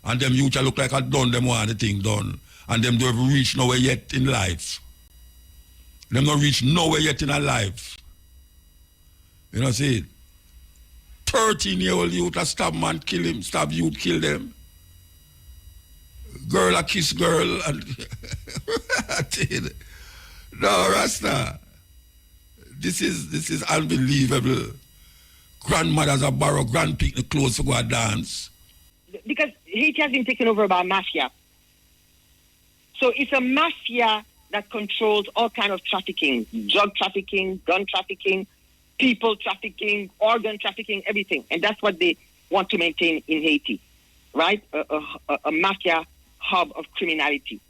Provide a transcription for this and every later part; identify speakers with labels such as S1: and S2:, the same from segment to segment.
S1: And them youth look like I done them want the thing done. And them don't reach nowhere yet in life. Them not reach nowhere yet in a life. You know see it? 13-year-old youth a stab man, kill him, stab youth, kill them. Girl a kiss girl and no, Rasta. This is unbelievable. Grandmothers are borrow grand picnic clothes to go and dance.
S2: Because Haiti has been taken over by a mafia. So it's a mafia that controls all kind of trafficking, drug trafficking, gun trafficking, people trafficking, organ trafficking, everything. And that's what they want to maintain in Haiti, right? A mafia hub of criminality.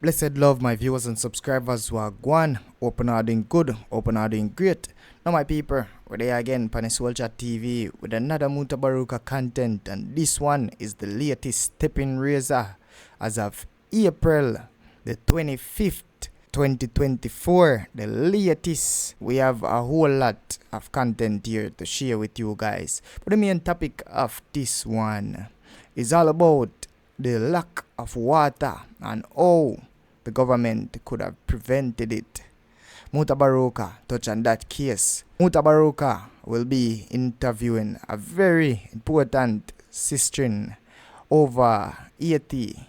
S3: Blessed love, my viewers and subscribers who are gone. Open are doing good, open are doing great. Now my people, we're there again, Panesualcha TV with another Mutabaruka content, and this one is the latest Steppin razor as of April the 25th, 2024. The latest. We have a whole lot of content here to share with you guys. But the main topic of this one is all about the lack of water and how the government could have prevented it. Mutabaruka touch on that case. Mutabaruka will be interviewing a very important sister over Haiti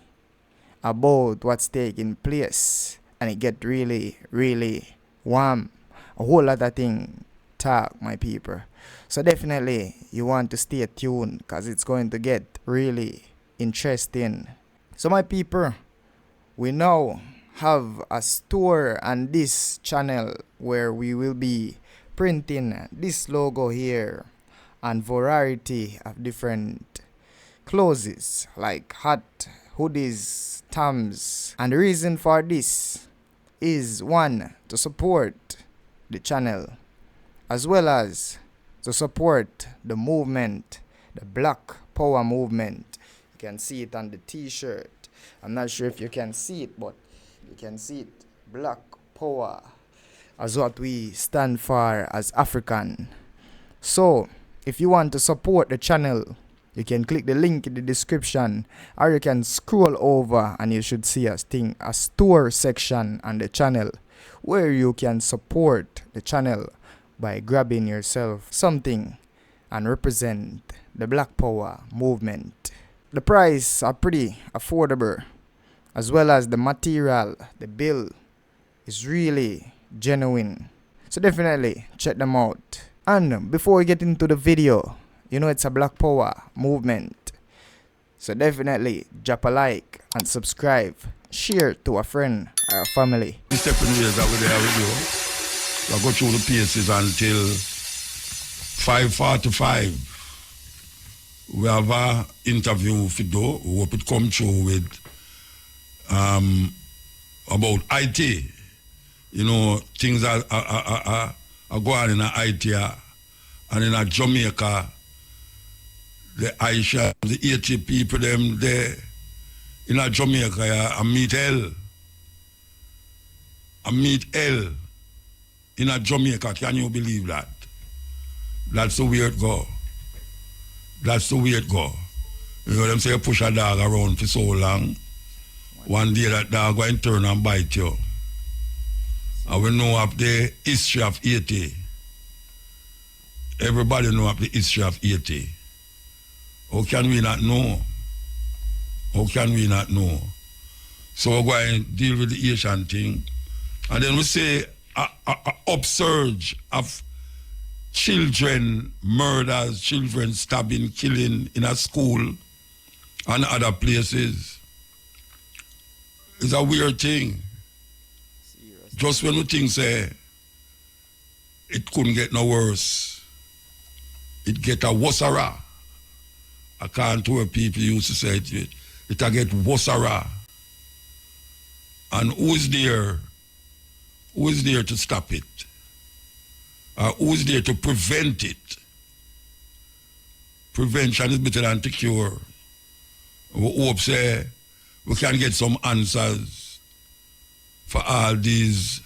S3: about what's taking place, and it get really warm. A whole lot of thing talk, my people. So definitely you want to stay tuned because it's going to get really interesting. So my people, we now have a store on this channel where we will be printing this logo here and variety of different clothes like hat, hoodies, toms. And the reason for this is one, to support the channel as well as to support the movement, the Black Power movement. You can see it on the t-shirt. I'm not sure if you can see it, but you can see it. Black Power as what we stand for as African. So if you want to support the channel, you can click the link in the description, or you can scroll over and you should see a store section on the channel where you can support the channel by grabbing yourself something and represent the Black Power movement. The price are pretty affordable, as well as the material, the bill is really genuine. So definitely check them out. And before we get into the video, you know it's a Black Power movement. So definitely drop a like and subscribe. Share to a friend or a family.
S1: The Steppin razor that we're there with you. We'll go through the paces until 5:45. We have an interview for do. We hope it come through with about IT. You know, things are going in IT and in Jamaica. The Aisha, the 80 people them there in Jamaica, I meet hell. I meet hell in Jamaica. Can you believe that? That's the way it go. That's the way it go. You know them say you push a dog around for so long. One day that dog going to turn and bite you. And we know of the history of Haiti. Everybody know of the history of Haiti. How can we not know? How can we not know? So we're going to deal with the Haitian thing. And then we say a upsurge of children murders, children stabbing, killing in a school and other places. It's a weird thing. Just when we think say it couldn't get no worse, it get a worser. I can't hear people used to say it'll get worser. And who's there? Who is there to stop it? Who's there to prevent it? Prevention is better than to cure. We hope say we can get some answers for all these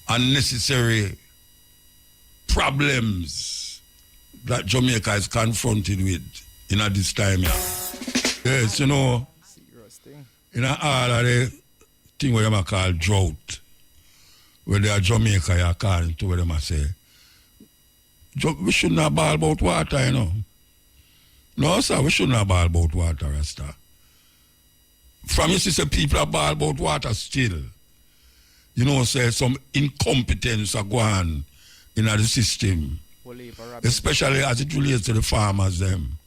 S1: unnecessary problems that Jamaica is confronted with in this time. Yeah. Yes, you know,
S3: Serious thing.
S1: in all of the thing where they call drought, where they are Jamaica, you call it to where they say, we shouldn't have ball about water, you know. No, sir, we shouldn't have ball about water, Rasta. From you see, people are ball about water still. You know, say some incompetence are going on in the system, especially as it relates to the farmers them.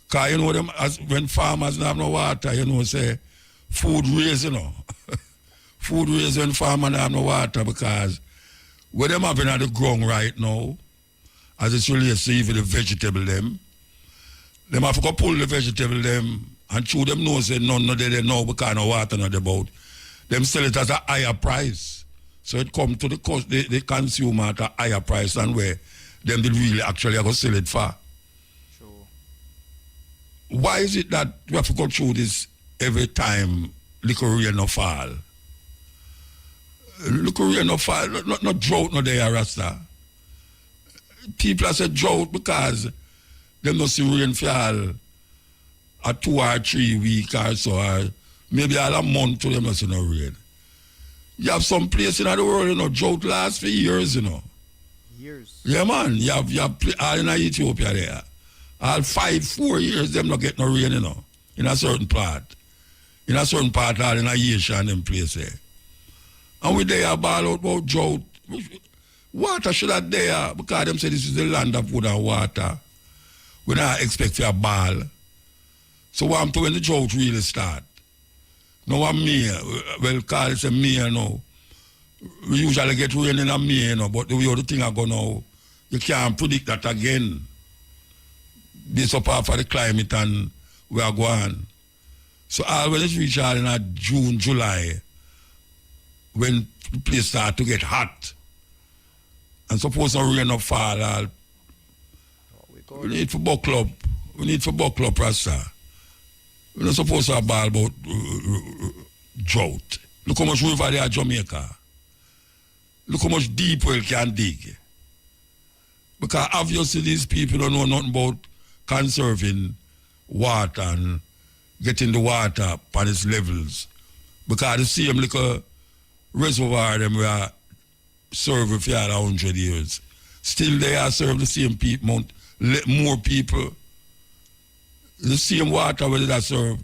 S1: Because you know them, when farmers don't have no water, you know, say food raise, you know. Food raise when farmers don't have no water, because what them having at the ground right now, as it relates to even the vegetable them have to go pull the vegetable them and chew them know say none of they know because no water not about. Them sell it at a higher price. So it come to the cost the consumer at a higher price than where them did really actually go sell it for.
S3: Sure.
S1: Why is it that we have to go through this every time liquor rain no fall? Liquor rain no fall, not drought no there, Rasta. People are saying drought because them not see rain fall a 2 or 3 weeks or so, or maybe all a month to them not see no rain. You have some place in the world, you know, drought lasts for years, you know.
S3: Years.
S1: Yeah, man. You have all in Ethiopia there. All 4 years, them not get no rain, you know, in a certain part. In a certain part, all in Asia and them place there. And we there about drought. Water should have there, because them say this is the land of wood and water. We don't expect for a ball. So what I'm to when the drought really start? Now I'm May, well, call it a May now. We usually get rain in a May, you know, but the way the thing are going now, you can't predict that again. Based upon for the climate and we are going. So when it's reach out in June, July, when the place start to get hot, and suppose no rain no fall, we need for buckle up. We need for buckle up, Rasta. We're not supposed to have ball about drought. Look how much river there at Jamaica. Look how much deep well can dig. Because obviously these people don't know nothing about conserving water and getting the water on its levels. Because the same little reservoir them we are serving for 100 years. Still they are serving the same people, more people. The same water where they serve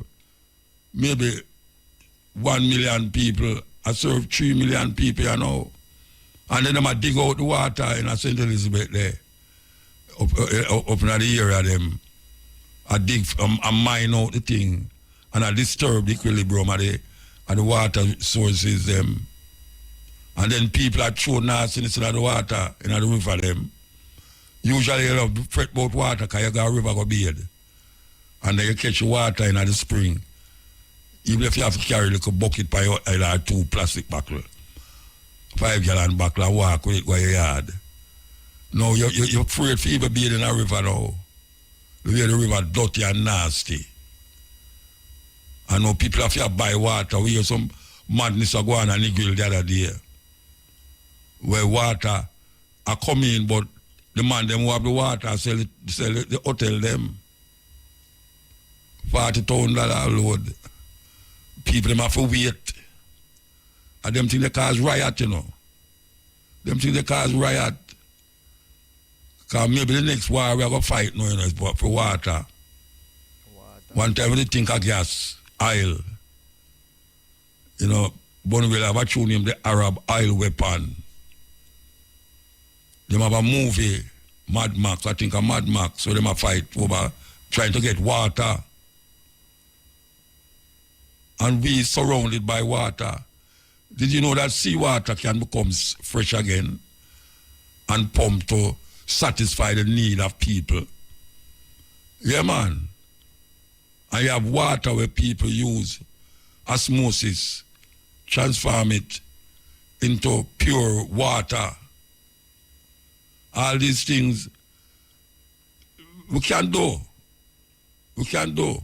S1: maybe 1 million people, I serve 3 million people, you know. And then I dig out the water in St. Elizabeth there, up in the area them. I dig, I mine out the thing, and I disturb the equilibrium of the water sources them. And then people are throwing nasty in the water in the river them. Usually you have to fret about water because you got a river go bathe. And then you catch water in the spring. Even if you have to carry like a bucket by either 2 plastic buckle, 5 gallon buckle and walk with it by your yard. No, you're afraid for even being in a river now. The way the river dirty and nasty. I know people have to buy water. We hear some madness go on and grill the other day. Where water are coming, but the man them who have the water sell the hotel them. $40,000 load. People them have to wait. And them think they cause riot, you know. Them think they cause riot. Because maybe the next war we are going to fight now, you know, for water. One time they think of gas, oil. You know, Bonnie have a tune named the Arab Oil Weapon. They have a movie, Mad Max, I think a Mad Max, so they have fight over trying to get water. And we surrounded by water. Did you know that seawater can become fresh again and pumped to satisfy the need of people? Yeah, man. And you have water where people use osmosis, transform it into pure water. All these things we can do. We can do.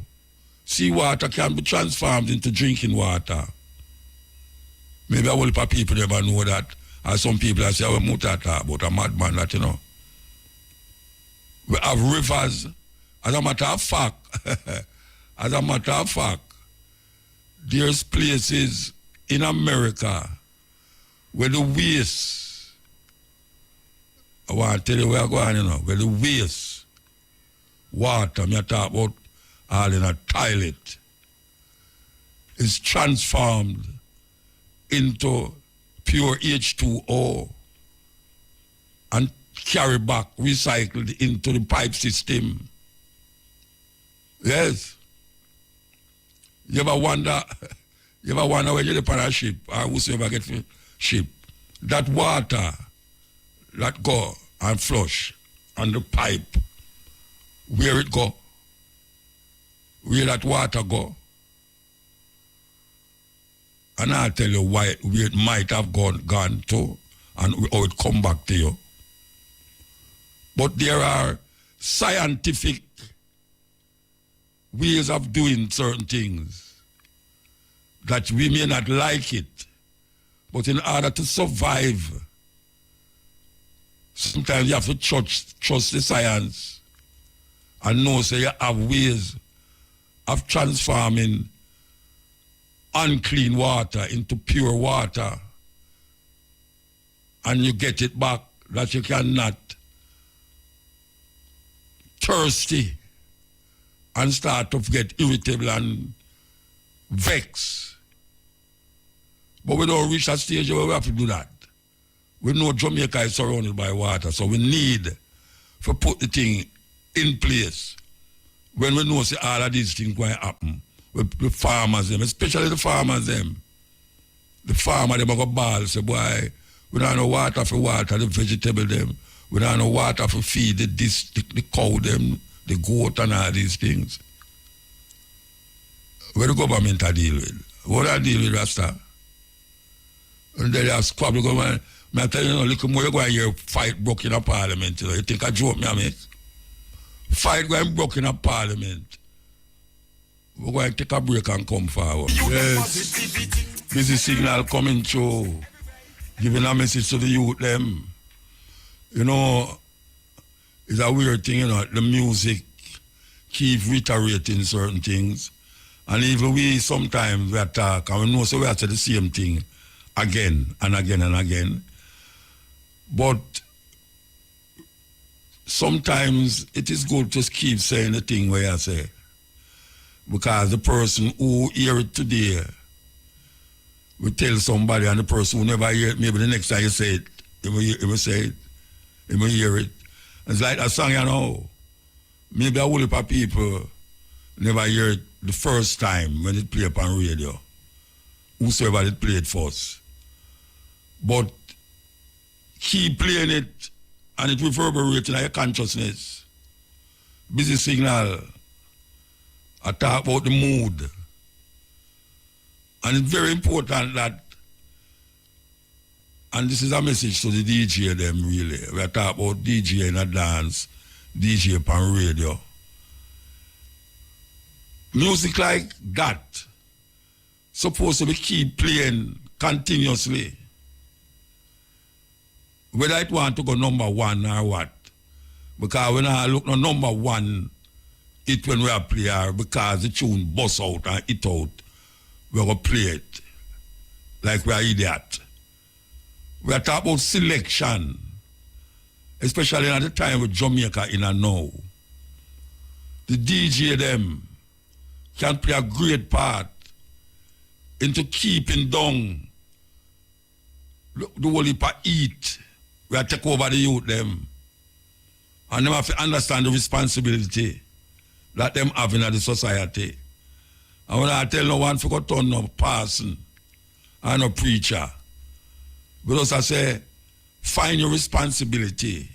S1: Seawater can be transformed into drinking water. Maybe a whole lot of people never know that. Or some people that say, muta about a madman that, you know. We have rivers. As a matter of fact, As a matter of fact, there's places in America where the waste, I want to tell you where I'm going, where the waste water, I talk about all in a toilet, is transformed into pure H2O and carry back, recycled into the pipe system. Yes. You ever wonder when you're on a ship, or whosoever get for ship, that water that go and flush on the pipe, where it go? Where that water go? And I'll tell you where it might have gone to and how it come back to you. But there are scientific ways of doing certain things that we may not like it, but in order to survive, sometimes you have to trust the science and know so you have ways of transforming unclean water into pure water, and you get it back that you cannot thirsty and start to get irritable and vex. But we don't reach that stage where we have to do that. We know Jamaica is surrounded by water, so we need to put the thing in place. When we know say all of these things going to happen, with the farmers them, especially the farmers them. The farmer them are going to ball, say, boy, we don't have no water for water the vegetable them. We don't have no water for feed the cow them, the goat and all these things. Where the government are deal with? What I deal with, Rasta? And then they have squabble government. I tell you, look more you go and hear fight broke in a parliament. You think I joke me, I make? Fight going broke in a parliament. We're going to take a break and come forward. Yes. Busy signal coming through. Giving a message to the youth them. You know, it's a weird thing, the music keep reiterating certain things. And even we sometimes we attack and we know so we have to the same thing again and again and again. But sometimes it is good to keep saying the thing where I say. Because the person who hear it today will tell somebody, and the person who never hear it, maybe the next time you say it, he will say it, he will hear it. It's like a song, maybe a whole heap of people never hear it the first time when it play upon radio, whosoever it played first. But keep playing it, and it reverberates in your consciousness. Busy signal. I talk about the mood. And it's very important that, and this is a message to the DJ them really. We are talking about DJ in a dance, DJ upon radio. Music like that supposed to be keep playing continuously. Whether it want to go number one or what. Because when I look no number one, it when we are play because the tune bust out and it out, we're going to play it like we are idiot. We are talking about selection, especially at the time with Jamaica in a now. The DJ them can play a great part into keeping down the whole heap of heat. We are take over the youth them. And them have to understand the responsibility that them have in the society. And when I tell no one to go turn no person and no preacher, because I say, find your responsibility.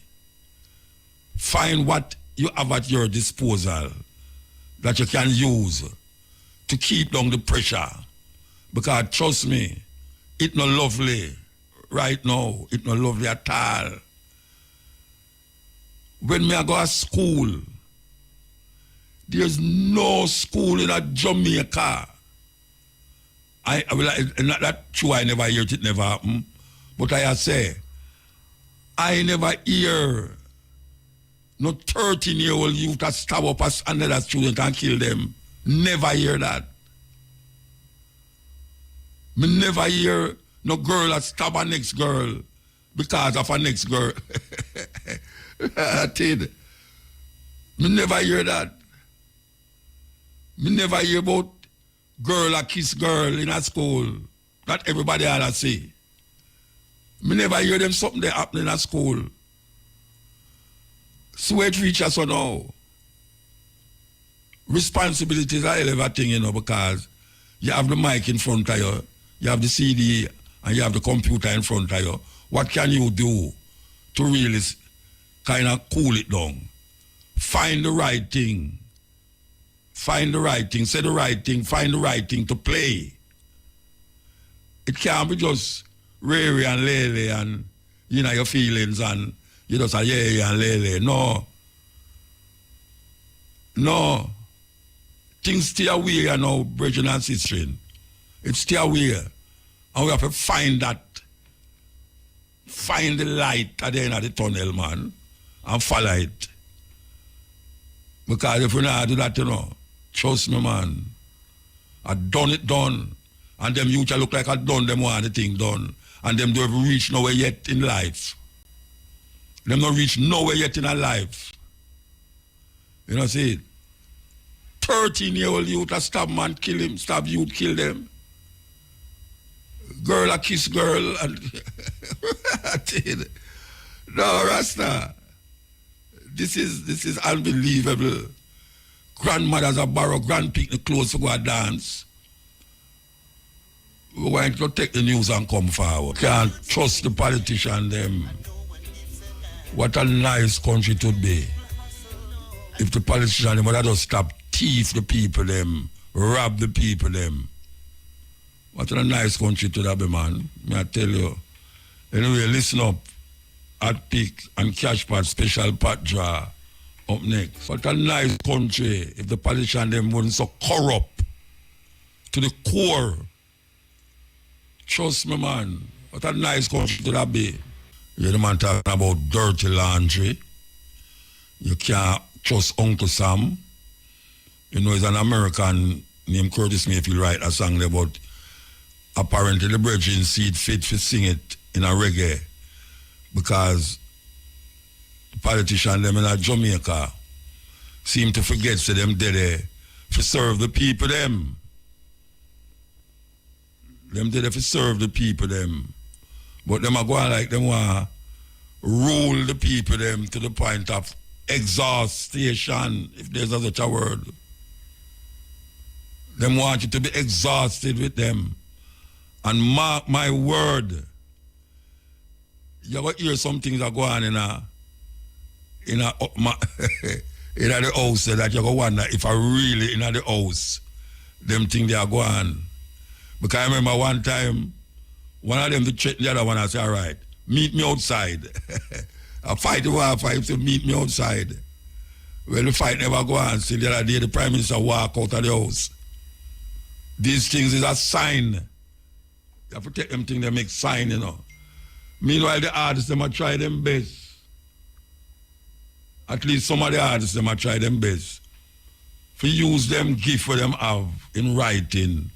S1: Find what you have at your disposal that you can use to keep down the pressure. Because trust me, it's not lovely right now. It's not lovely at all. When me I go to school, there's no school in a Jamaica. Not that true, I never hear it never happen. But I say, I never hear no 13-year-old youth that stab up another student and kill them Never hear that. Me never hear no girl that stab a next girl because of a next girl. I tell you, me never hear that. Me never hear about girl that kiss girl in a school. That everybody had to say. Me never hear them something that happening at school. So it reaches so now. Responsibilities are everything, you know, because you have the mic in front of you, you have the CD, and you have the computer in front of you. What can you do to really kind of cool it down? Find the right thing. Find the right thing, say the right thing, find the right thing to play. It can't be just Ray and Lele and, you know, your feelings and you just say yeah and Lele. No. No. Things stay away, you know, brethren and sisters. It's stay away. And we have to find that. Find the light at the end of the tunnel, man. And follow it. Because if we not do that, you know, trust me, man. I done it done. And them youth look like I done them want the thing done. And them don't reach nowhere yet in life. Them don't reach nowhere yet in a life. You know, see it? 13-year-old youth a stab man, kill him, stab youth, kill them. Girl a kiss girl. And I tell you, no, Rasta. This is unbelievable. Grandmothers are borrow grandpicnic clothes to go and dance. We're going to take the news and come forward. Can't trust the politician them. What a nice country it would be if the politician them would just stop thief the people them, rob the people them. What a nice country it would be, man. May I tell you. Anyway, listen up. At Pick and Cash Pot Special Pot Draw up next. What a nice country if the politician them weren't so corrupt to the core. Trust me, man. What a nice country to that be. You're the man talking about dirty laundry. You can't trust Uncle Sam. You know, he's an American named Curtis Mayfield write a song there, but apparently the brethren see it fit to sing it in a reggae because the politician them in Jamaica seem to forget so them there to serve the people them. Them there to serve the people them. But them are going like them want rule the people them to the point of exhaustion, if there's such a word. Them want you to be exhausted with them. And mark my word, you're going to hear some things that go on in the house that you're going to wonder if I really in the house, them things they are going on. Because I remember one time, one of them to threaten the other one, I said, all right, meet me outside. I fight the war fight to meet me outside. Well, the fight never go on. So the other day, the Prime Minister walk out of the house. These things is a sign. You have to take them things they make sign, you know. Meanwhile, the artists, them are try them best. At least some of the artists, them are try them best. To use them gift for them have in writing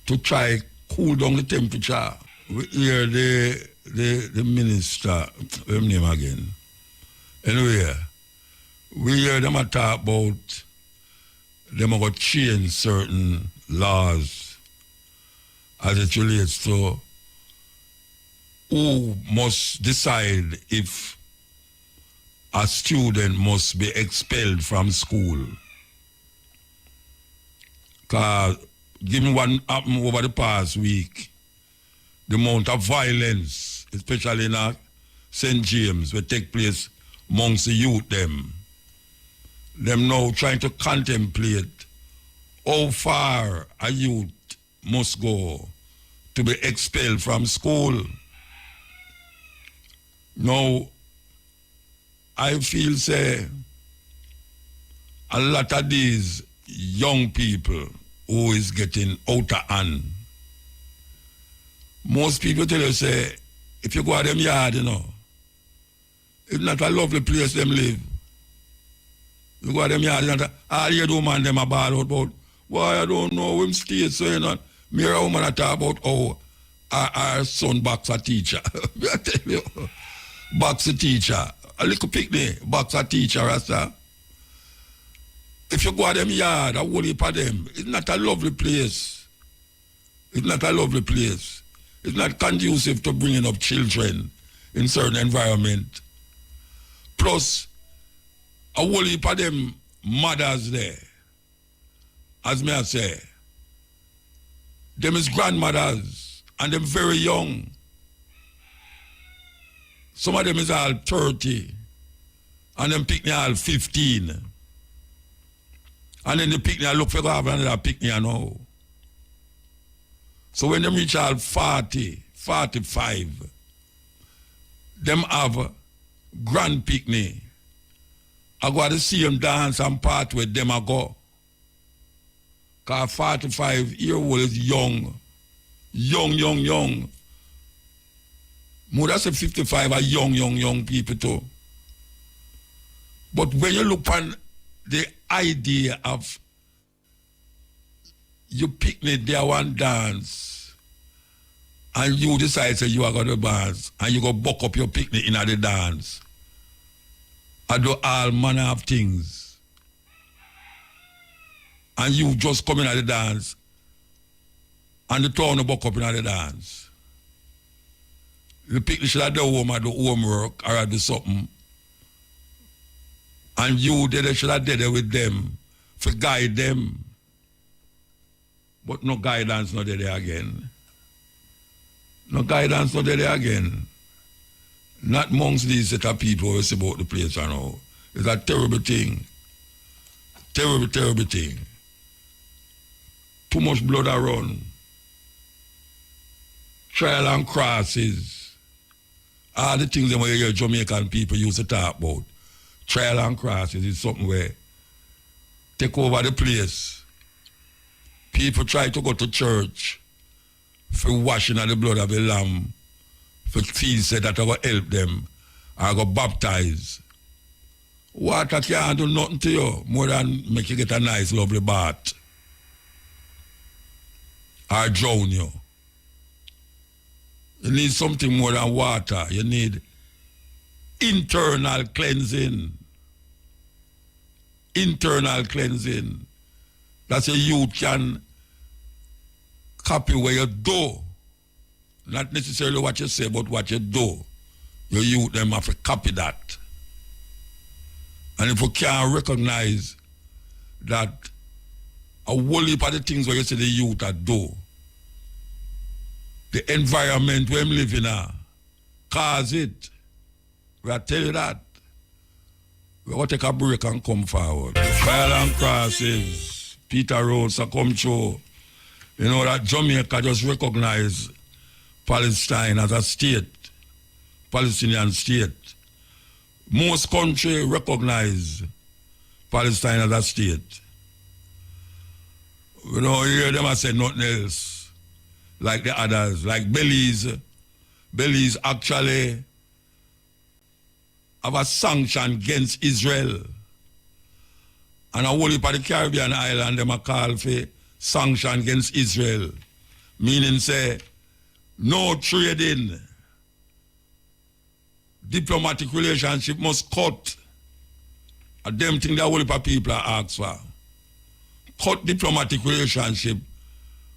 S1: to try cool down the temperature. We hear the minister, what's his name again? Anyway, we hear them talk about them are going to change certain laws as it relates to who must decide if a student must be expelled from school. Because given what happened over the past week, the amount of violence, especially in St. James, will take place amongst the youth them now trying to contemplate how far a youth must go to be expelled from school. Now, I feel, say, a lot of these young people who is getting out of hand, most people tell you, say, if you go out them yard, you know, it's not a lovely place them live. You go to them yard and all you do man them a ball out about. Why I don't know him stay so you know. Me a woman a talk about how our son box a teacher. I tell you, box a teacher. A little picnic, box a teacher, Rasta. If you go to them yard, a whole heap of them, it's not a lovely place. It's not a lovely place. It's not conducive to bringing up children in certain environment. Plus, a whole heap of them mothers there, as me I say, them is grandmothers, and them very young. Some of them is all 30, and them pick me all 15. And then the pick me, I look for have another pick me now. So when them reach all 40, 45, them have grand picnic. I go to see them dance and part with them I go. Because 45-year-old is young. Young. More than 55 are young people too. But when you look on the idea of you picnic there one dance and you decide say you are going to dance and you go buck up your picnic in the dance. I do all manner of things. And you just come in at the dance and the town buck up in the dance. The picnic should have do home or do homework or do something. And you they should have did it with them to guide them. But no guidance not there again. No guidance not there again. Not amongst these set of people who say about the place right now. It's a terrible thing. Terrible thing. Too much blood around. Trial and crosses. All the things that we hear Jamaican people used to talk about. Trial and crosses is something where take over the place. People try to go to church for washing of the blood of the lamb, for feel say that I will help them, I go baptize. Water can't do nothing to you more than make you get a nice, lovely bath. Or drown you. You need something more than water. You need internal cleansing. Internal cleansing. That's a youth can copy what you do. Not necessarily what you say, but what you do. Your youth them have to copy that. And if you can't recognize that a whole heap of the things where you say the youth are do, the environment where I'm living in cause it. We are tell you that. We will take a break and come forward. Trial and crosses. Peter Rhodes come through. You know that Jamaica just recognize Palestine as a state. Palestinian state. Most countries recognize Palestine as a state. You know, you hear them I say nothing else. Like the others. Like Belize. Belize actually have a sanction against Israel. And a whole heap of the Caribbean island, them a call for sanction against Israel. Meaning say, no trading. Diplomatic relationship must cut. A damn thing that whole heap of people are asked for. Cut diplomatic relationship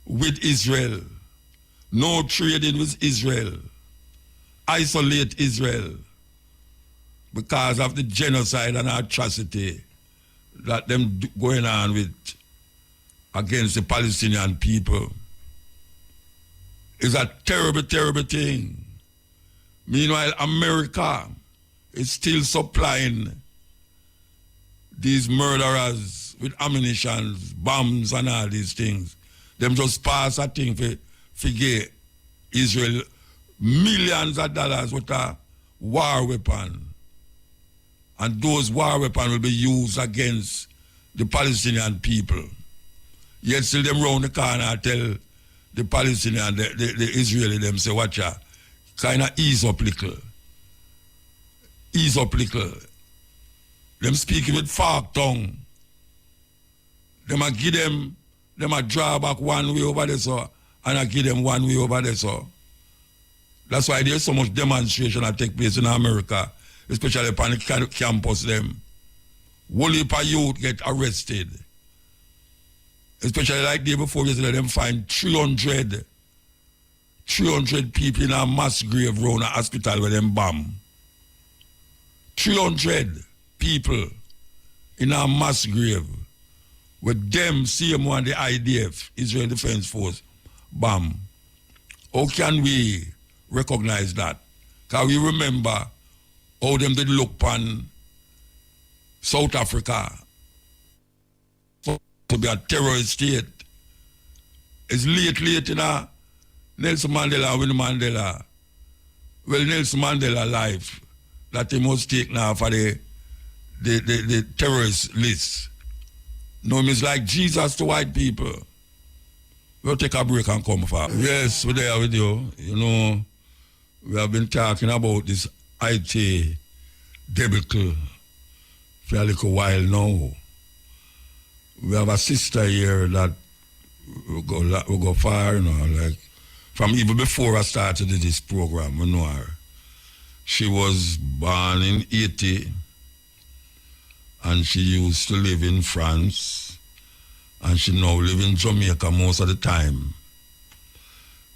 S1: with Israel. No trading with Israel. Isolate Israel. Because of the genocide and atrocity that them going on with against the Palestinian people. It's a terrible thing. Meanwhile, America is still supplying these murderers with ammunition, bombs and all these things. Them just pass a thing for give Israel millions of dollars worth of war weapon. And those war weapons will be used against the Palestinian people. Yet still them round the corner tell the Palestinian, the Israeli them say, watch out, kind of ease up little. Ease up little. Them speaking with fork tongue. Them a give them a draw back one way over there, so, and I give them one way over there, so. That's why there's so much demonstration that take place in America, especially upon the campus them. Whole heap of youth get arrested. Especially like day before yesterday, them find 300 people in a mass grave around a hospital where them bomb. 300 people in a mass grave with them same one the IDF, Israel Defense Force, bomb. How can we recognize that? Because we remember how them did look on South Africa to be a terrorist state. It's late in a Nelson Mandela, Winnie Mandela. Well, Nelson Mandela life that he must take now for the terrorist list. No, it's like Jesus to white people. We'll take a break and come back. Yes, we're there with you. You know, we have been talking about this IT debacle for a little while now. We have a sister here that will go far, you know, like from even before I started this program, we know her. She was born in Haiti and she used to live in France and she now lives in Jamaica most of the time.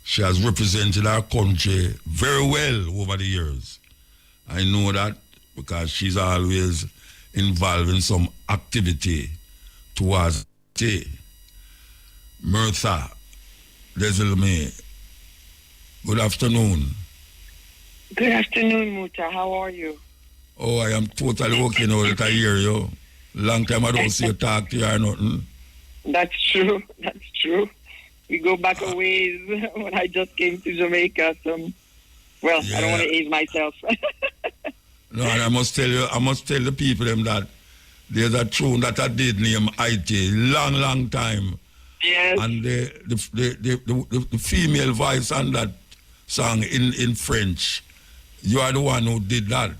S1: She has represented our country very well over the years. I know that because she's always involved in some activity towards tea. Mirtha Desilme, good afternoon.
S2: Good afternoon, Muta. How are you?
S1: Oh, I am totally okay now that I hear you. Long time I don't see you talk to you or nothing.
S2: That's true. That's true. We go back a ways when I just came to Jamaica. So, well, yeah. I don't want to age myself.
S1: No, and I must tell the people them that there's a tune that I did name IT long time.
S2: Yes.
S1: And the female voice on that song in French, you are the one who did that.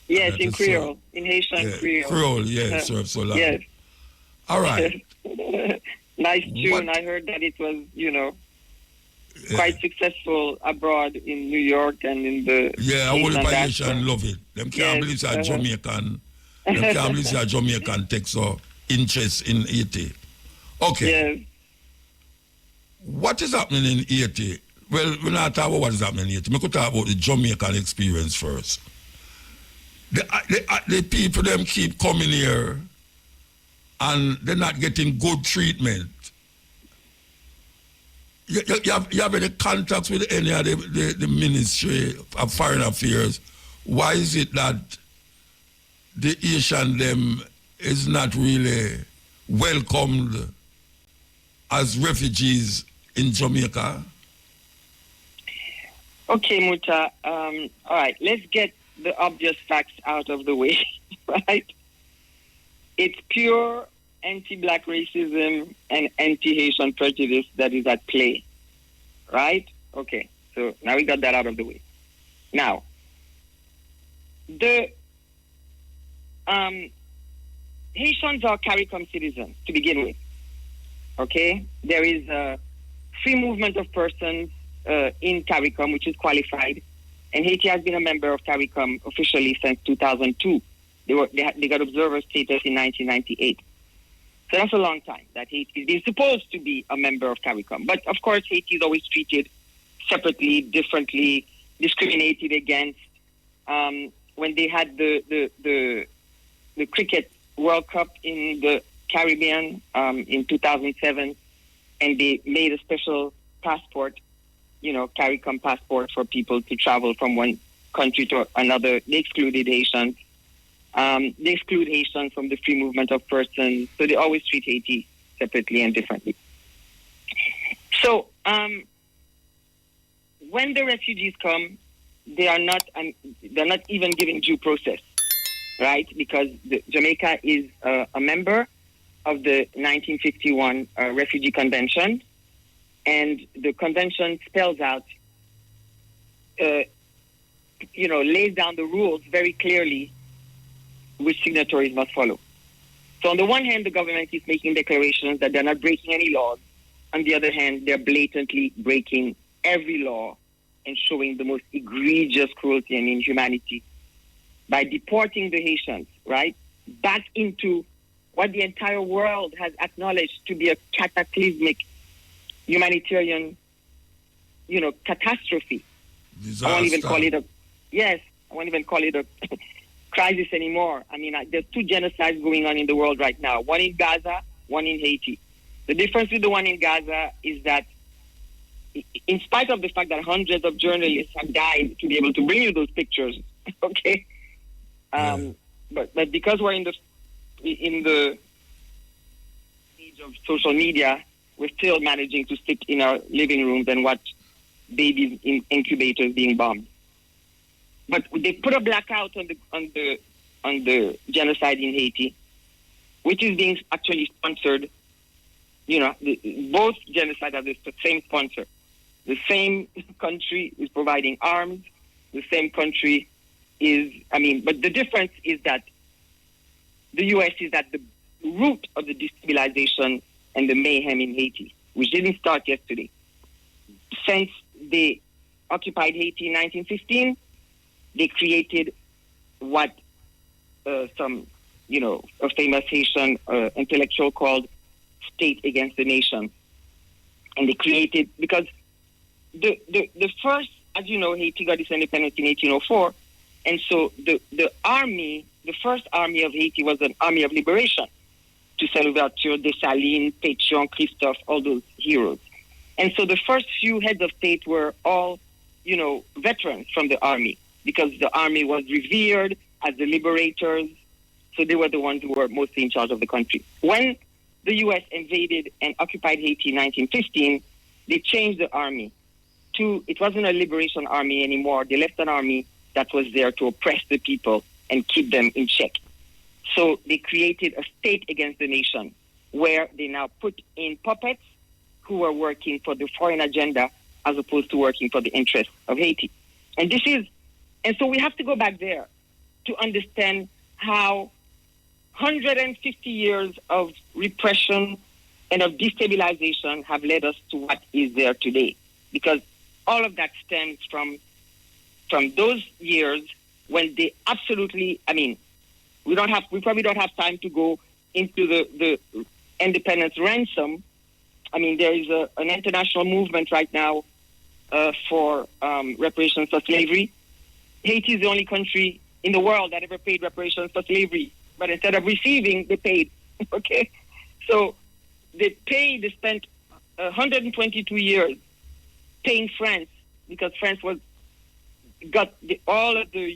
S2: Yes, in Creole, in Haitian Creole.
S1: Creole, yes, so long.
S2: Yes.
S1: All right.
S2: Nice tune. I heard that it was, quite successful abroad in New York and in the...
S1: Yeah, all the Haitian love it. Them can't believe it's Jamaican. Them can't believe it's Jamaican takes interest in Haiti. Okay.
S2: Yes.
S1: What is happening in Haiti? Well, we're not talking about what is happening in Haiti. We could talk about the Jamaican experience first. The people, them keep coming here and they're not getting good treatment. You have any contacts with any of the Ministry of Foreign Affairs? Why is it that the Asian them is not really welcomed as refugees in Jamaica?
S2: Okay, Muta. All right, let's get the obvious facts out of the way, right? It's pure anti-black racism and anti-Haitian prejudice that is at play, right? Okay, so now we got that out of the way. Now, the Haitians are CARICOM citizens to begin with, okay? There is a free movement of persons in CARICOM, which is qualified, and Haiti has been a member of CARICOM officially since 2002. They got observer status in 1998. So that's a long time that Haiti is supposed to be a member of CARICOM. But of course, Haiti is always treated separately, differently, discriminated against. When they had the Cricket World Cup in the Caribbean in 2007, and they made a special passport, CARICOM passport for people to travel from one country to another. They excluded Haitians. They exclude Haitians from the free movement of persons. So they always treat Haiti separately and differently. So when the refugees come, they're not even given due process, right? Because Jamaica is a member of the 1951 Refugee Convention, and the convention spells out, lays down the rules very clearly which signatories must follow. So on the one hand, the government is making declarations that they're not breaking any laws. On the other hand, they're blatantly breaking every law and showing the most egregious cruelty and inhumanity by deporting the Haitians, right, back into what the entire world has acknowledged to be a cataclysmic humanitarian, catastrophe.
S1: Disaster.
S2: I won't even call it a crisis anymore. I mean, there's two genocides going on in the world right now, one in Gaza, one in Haiti. The difference with the one in Gaza is that in spite of the fact that hundreds of journalists have died to be able to bring you those pictures, okay? But because we're in the age of social media, we're still managing to stick in our living rooms and watch babies in incubators being bombed. But they put a blackout on the genocide in Haiti, which is being actually sponsored. Both genocides have the same sponsor. The same country is providing arms. The same country but the difference is that the U.S. is at the root of the destabilization and the mayhem in Haiti, which didn't start yesterday. Since they occupied Haiti in 1915, they created what a famous Haitian intellectual called state against the nation. And they created, because the first, as you know, Haiti got its independence in 1804, and so the first army of Haiti was an army of liberation, to Salvatore, Dessalines, Pétion, Christophe, all those heroes. And so the first few heads of state were all, veterans from the army, because the army was revered as the liberators, so they were the ones who were mostly in charge of the country. When the U.S. invaded and occupied Haiti in 1915, they changed the army to, it wasn't a liberation army anymore. They left an army that was there to oppress the people and keep them in check. So they created a state against the nation, where they now put in puppets who were working for the foreign agenda as opposed to working for the interests of Haiti. And so we have to go back there to understand how 150 years of repression and of destabilization have led us to what is there today. Because all of that stems from those years when they absolutely, we probably don't have time to go into the independence ransom. There is an international movement right now for reparations for slavery. Haiti is the only country in the world that ever paid reparations for slavery. But instead of receiving, they paid. Okay? So they spent 122 years paying France, because France got all of the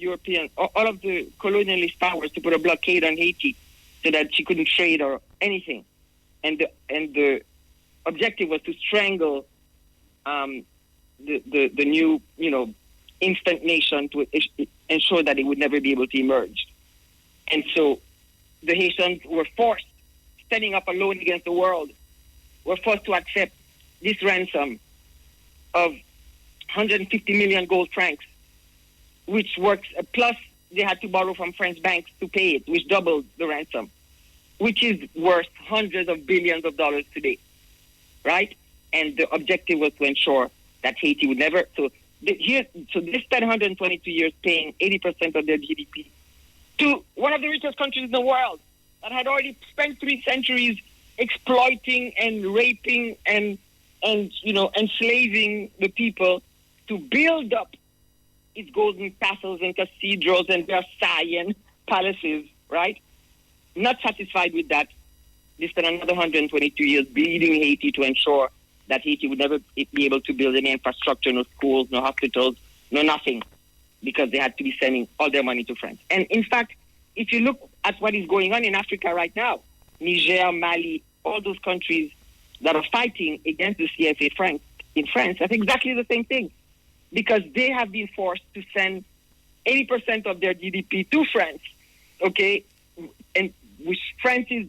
S2: colonialist powers to put a blockade on Haiti so that she couldn't trade or anything. And the objective was to strangle the new, instant nation, to ensure that it would never be able to emerge. And so the Haitians were forced, standing up alone against the world, were forced to accept this ransom of 150 million gold francs, which works, plus they had to borrow from French banks to pay it, which doubled the ransom, which is worth hundreds of billions of dollars today, right? And the objective was to ensure that Haiti would never, so they spent 122 years paying 80% of their GDP to one of the richest countries in the world that had already spent 3 centuries exploiting and raping and enslaving the people, to build up its golden castles and cathedrals and Versailles and palaces, right? Not satisfied with that, they spent another 122 years bleeding Haiti to ensure that Haiti would never be able to build any infrastructure, no schools, no hospitals, no nothing, because they had to be sending all their money to France. And in fact, if you look at what is going on in Africa right now, Niger, Mali, all those countries that are fighting against the CFA in France, that's exactly the same thing, because they have been forced to send 80% of their GDP to France, okay, and which France is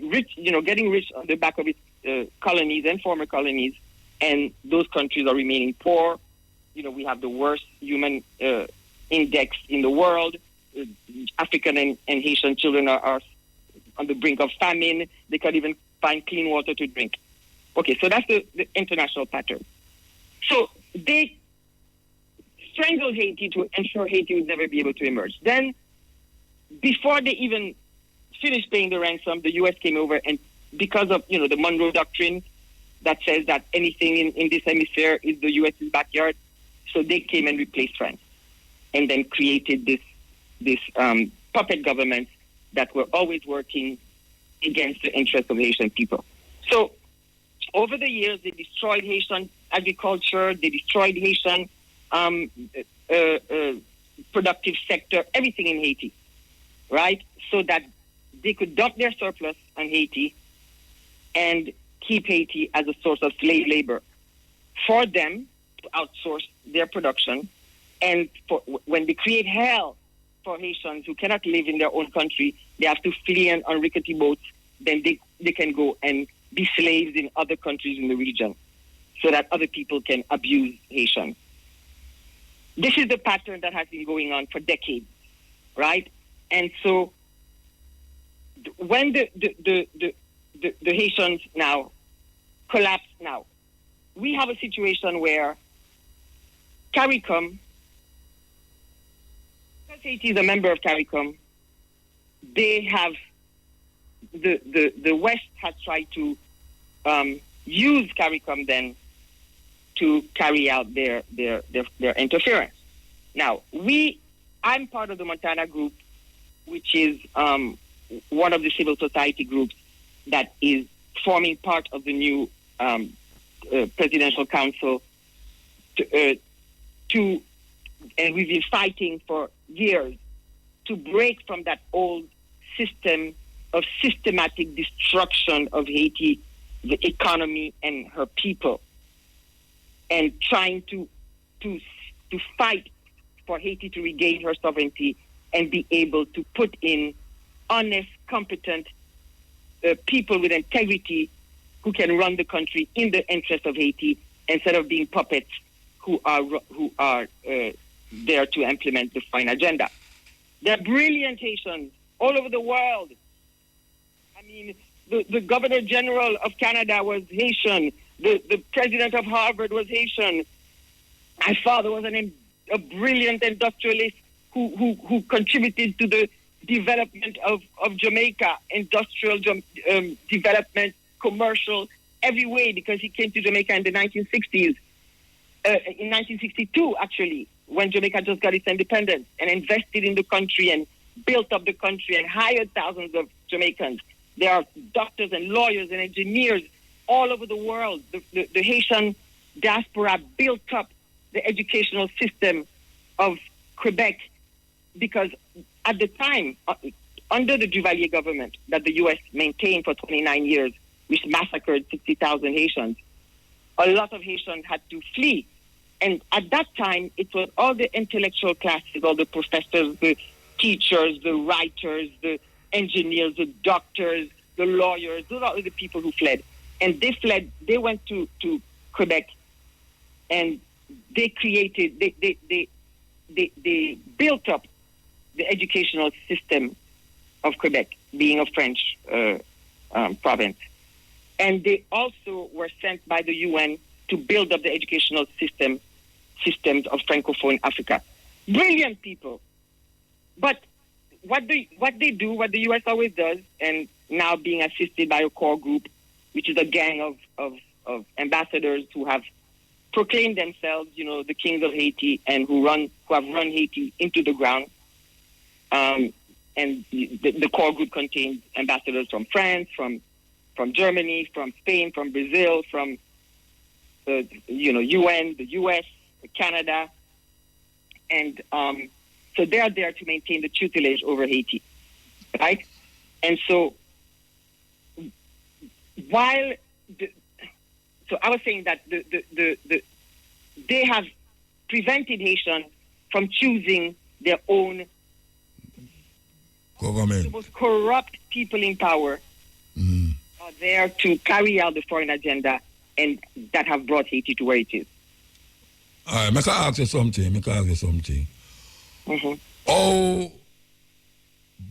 S2: rich, getting rich on the back of its colonies and former colonies, and those countries are remaining poor. We have the worst human index in the world. African and Haitian children are on the brink of famine. They can't even find clean water to drink. Okay, so that's the international pattern. So they strangled Haiti to ensure Haiti would never be able to emerge. Then, before they even finished paying the ransom, the U.S. came over, and because of the Monroe Doctrine that says that anything in this hemisphere is the U.S.'s backyard, so they came and replaced France, and then created this puppet government that were always working against the interests of Haitian people. So over the years, they destroyed Haitian agriculture, they destroyed Haitian productive sector, everything in Haiti, right? So that they could dump their surplus on Haiti and keep Haiti as a source of slave labor for them to outsource their production. And when they create hell for Haitians who cannot live in their own country, they have to flee on rickety boats, then they can go and be slaves in other countries in the region so that other people can abuse Haitians. This is the pattern that has been going on for decades, right? And so when the Haitians now collapse now, we have a situation where CARICOM, because Haiti is a member of CARICOM, they have the West has tried to use CARICOM then to carry out their interference. Now, I'm part of the Montana group, which is one of the civil society groups that is forming part of the new presidential council and we've been fighting for years to break from that old system of systematic destruction of Haiti, the economy and her people, and trying to fight for Haiti to regain her sovereignty and be able to put in honest, competent people with integrity who can run the country in the interest of Haiti instead of being puppets who are there to implement the foreign agenda. There are brilliant Haitians all over the world. I mean, the Governor General of Canada was Haitian. The President of Harvard was Haitian. My father was a brilliant industrialist who contributed to the development of Jamaica, industrial development, commercial, every way, because he came to Jamaica in the 1960s. In 1962, actually, when Jamaica just got its independence, and invested in the country and built up the country and hired thousands of Jamaicans. There are doctors and lawyers and engineers all over the world. The Haitian diaspora built up the educational system of Quebec because at the time, under the Duvalier government that the U.S. maintained for 29 years, which massacred 60,000 Haitians, a lot of Haitians had to flee. And at that time, it was all the intellectual classes, all the professors, the teachers, the writers, the engineers, the doctors, the lawyers, those are the people who fled. And they fled, they went to Quebec, and they created, they built up the educational system of Quebec, being a French province. And they also were sent by the UN to build up the educational systems of Francophone Africa. Brilliant people. But what the U.S. always does, and now being assisted by a core group, which is a gang of ambassadors who have proclaimed themselves, the kings of Haiti, and who have run Haiti into the ground. And the core group contains ambassadors from France, from Germany, from Spain, from Brazil, from UN, the US, Canada, and so they are there to maintain the tutelage over Haiti, right? And so so I was saying that they have prevented Haitians from choosing their own
S1: government.
S2: The most corrupt people in power are there to carry out the foreign agenda, and that have brought Haiti to where it is.
S1: All right, I can ask you something.
S2: Mm-hmm.
S1: How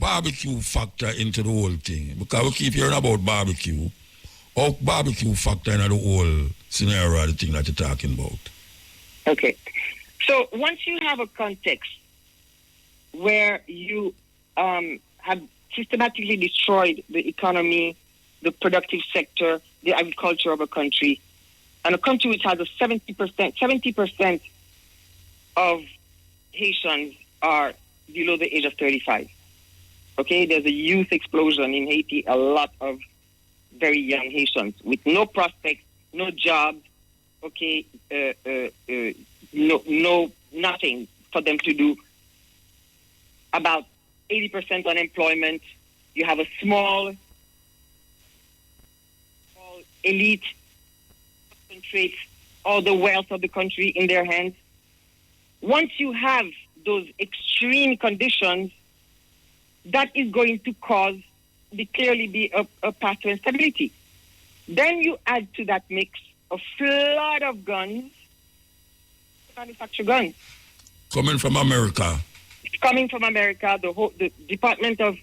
S1: barbecue factor into the whole thing? Because we keep hearing about barbecue. How barbecue factor into the whole scenario, the thing that you're talking about?
S2: Okay. So once you have a context where you have systematically destroyed the economy, the productive sector, the agriculture of a country, and a country which has a 70% of Haitians are below the age of 35. Okay, there's a youth explosion in Haiti, a lot of very young Haitians with no prospects, no jobs, okay, no nothing for them to do. About 80% unemployment. You have a small elite concentrates all the wealth of the country in their hands. Once you have those extreme conditions, that is going to clearly be a path to instability. Then you add to that mix a flood of guns, manufactured guns.
S1: Coming from America.
S2: It's coming from America. The Department of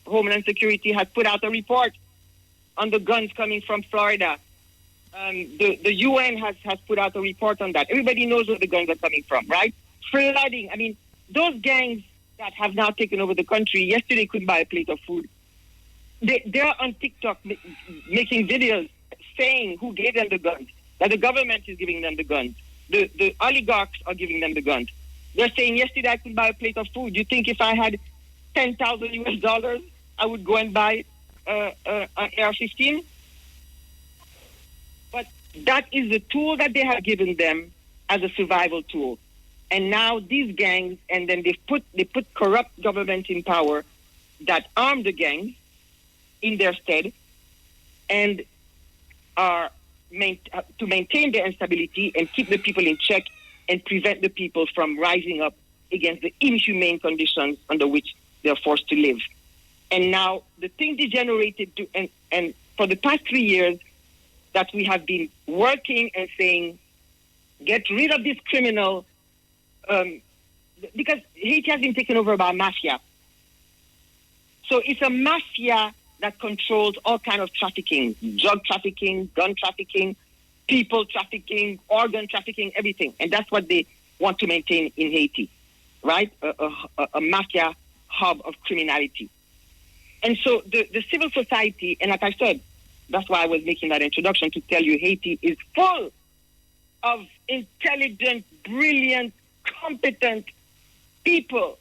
S2: Homeland Security has put out a report on the guns coming from Florida. The UN has put out a report on that. Everybody knows where the guns are coming from, right? Flooding. I mean, those gangs that have now taken over the country, yesterday couldn't buy a plate of food. They're on TikTok making videos saying who gave them the guns, that the government is giving them the guns. The oligarchs are giving them the guns. They're saying, yesterday I could buy a plate of food. You think if I had $10,000 US, I would go and buy an AR-15? But that is the tool that they have given them as a survival tool. And now these gangs, and then they put corrupt governments in power that arm the gangs in their stead and are to maintain their instability and keep the people in check and prevent the people from rising up against the inhumane conditions under which they're forced to live. And now the thing degenerated to, and for the past 3 years that we have been working and saying, get rid of this criminal, because Haiti has been taken over by a mafia. So it's a mafia that controls all kind of trafficking, drug trafficking, gun trafficking, people trafficking, organ trafficking, everything. And that's what they want to maintain in Haiti, right? A mafia hub of criminality. And so the civil society, and like I said, that's why I was making that introduction to tell you Haiti is full of intelligent, brilliant, competent people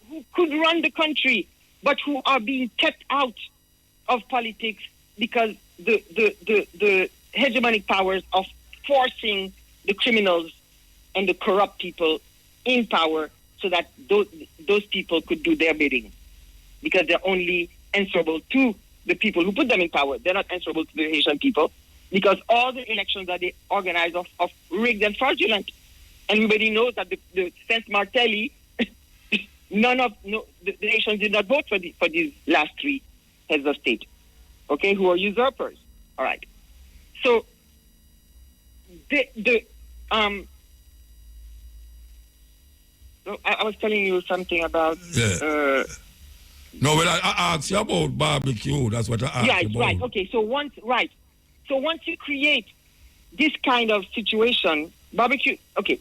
S2: who could run the country, but who are being kept out of politics because the hegemonic powers of forcing the criminals and the corrupt people in power so that those people could do their bidding, because they're only answerable to the people who put them in power. They're not answerable to the Haitian people, because all the elections that they organize of rigged and fraudulent. Everybody knows that since Martelli, the nations did not vote for these last three heads of state, okay, who are usurpers. All right. So I was telling you something about.
S1: Yeah. No, well, I asked you about barbecue. That's what I asked you about.
S2: Right. Okay. So once you create this kind of situation, barbecue. Okay.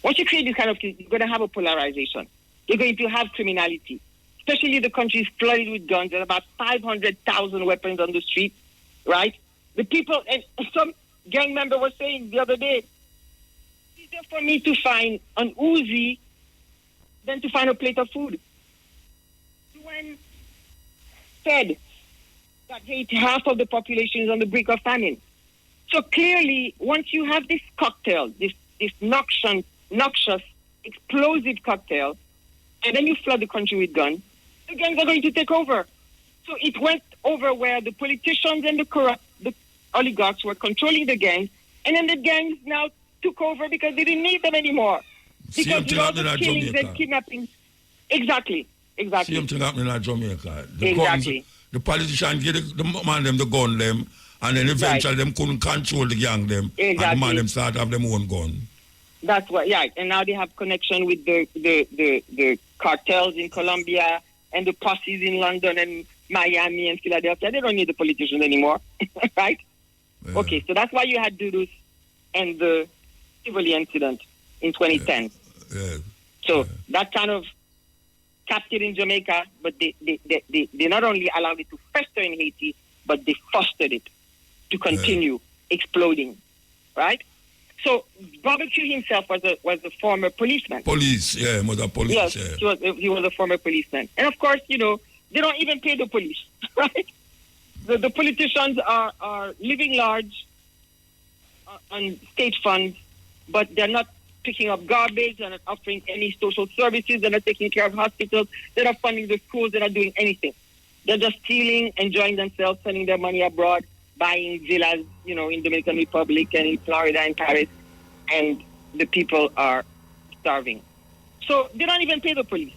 S2: Once you create this kind of, you're going to have a polarization. You're going to have criminality, especially the country is flooded with guns. There are about 500,000 weapons on the street, right? The people, and some gang member was saying the other day, it's easier for me to find an Uzi than to find a plate of food. When said that half of the population is on the brink of famine. So clearly, once you have this cocktail, this noxious, explosive cocktail, and then you flood the country with guns, the gangs are going to take over. So it went over where the politicians and the oligarchs were controlling the gangs, and then the gangs now took over because they didn't need them anymore. Because with all the killings and kidnappings. Exactly.
S1: Same thing happening in Jamaica.
S2: Exactly.
S1: The politicians give the man them the gun them, and then eventually them couldn't control the gang them, and the man them start have them own gun.
S2: That's what, yeah. And now they have connection with the cartels in Colombia and the posses in London and Miami and Philadelphia. They don't need the politicians anymore, right?
S1: Yeah.
S2: Okay, so that's why you had Dudus and the Tivoli incident in 2010.
S1: Yeah.
S2: So that kind of capped it in Jamaica, but they not only allowed it to fester in Haiti, but they fostered it to continue exploding, right? So Barbecue himself was a former policeman.
S1: Police, yeah, mother police.
S2: Yes,
S1: Yeah.
S2: he was a former policeman. And of course, they don't even pay the police, right? The politicians are living large on state funds, but they're not picking up garbage, they're not offering any social services, they're not taking care of hospitals, they're not funding the schools, they're not doing anything. They're just stealing, enjoying themselves, sending their money abroad, buying villas, in Dominican Republic and in Florida and Paris, and the people are starving. So they don't even pay the police.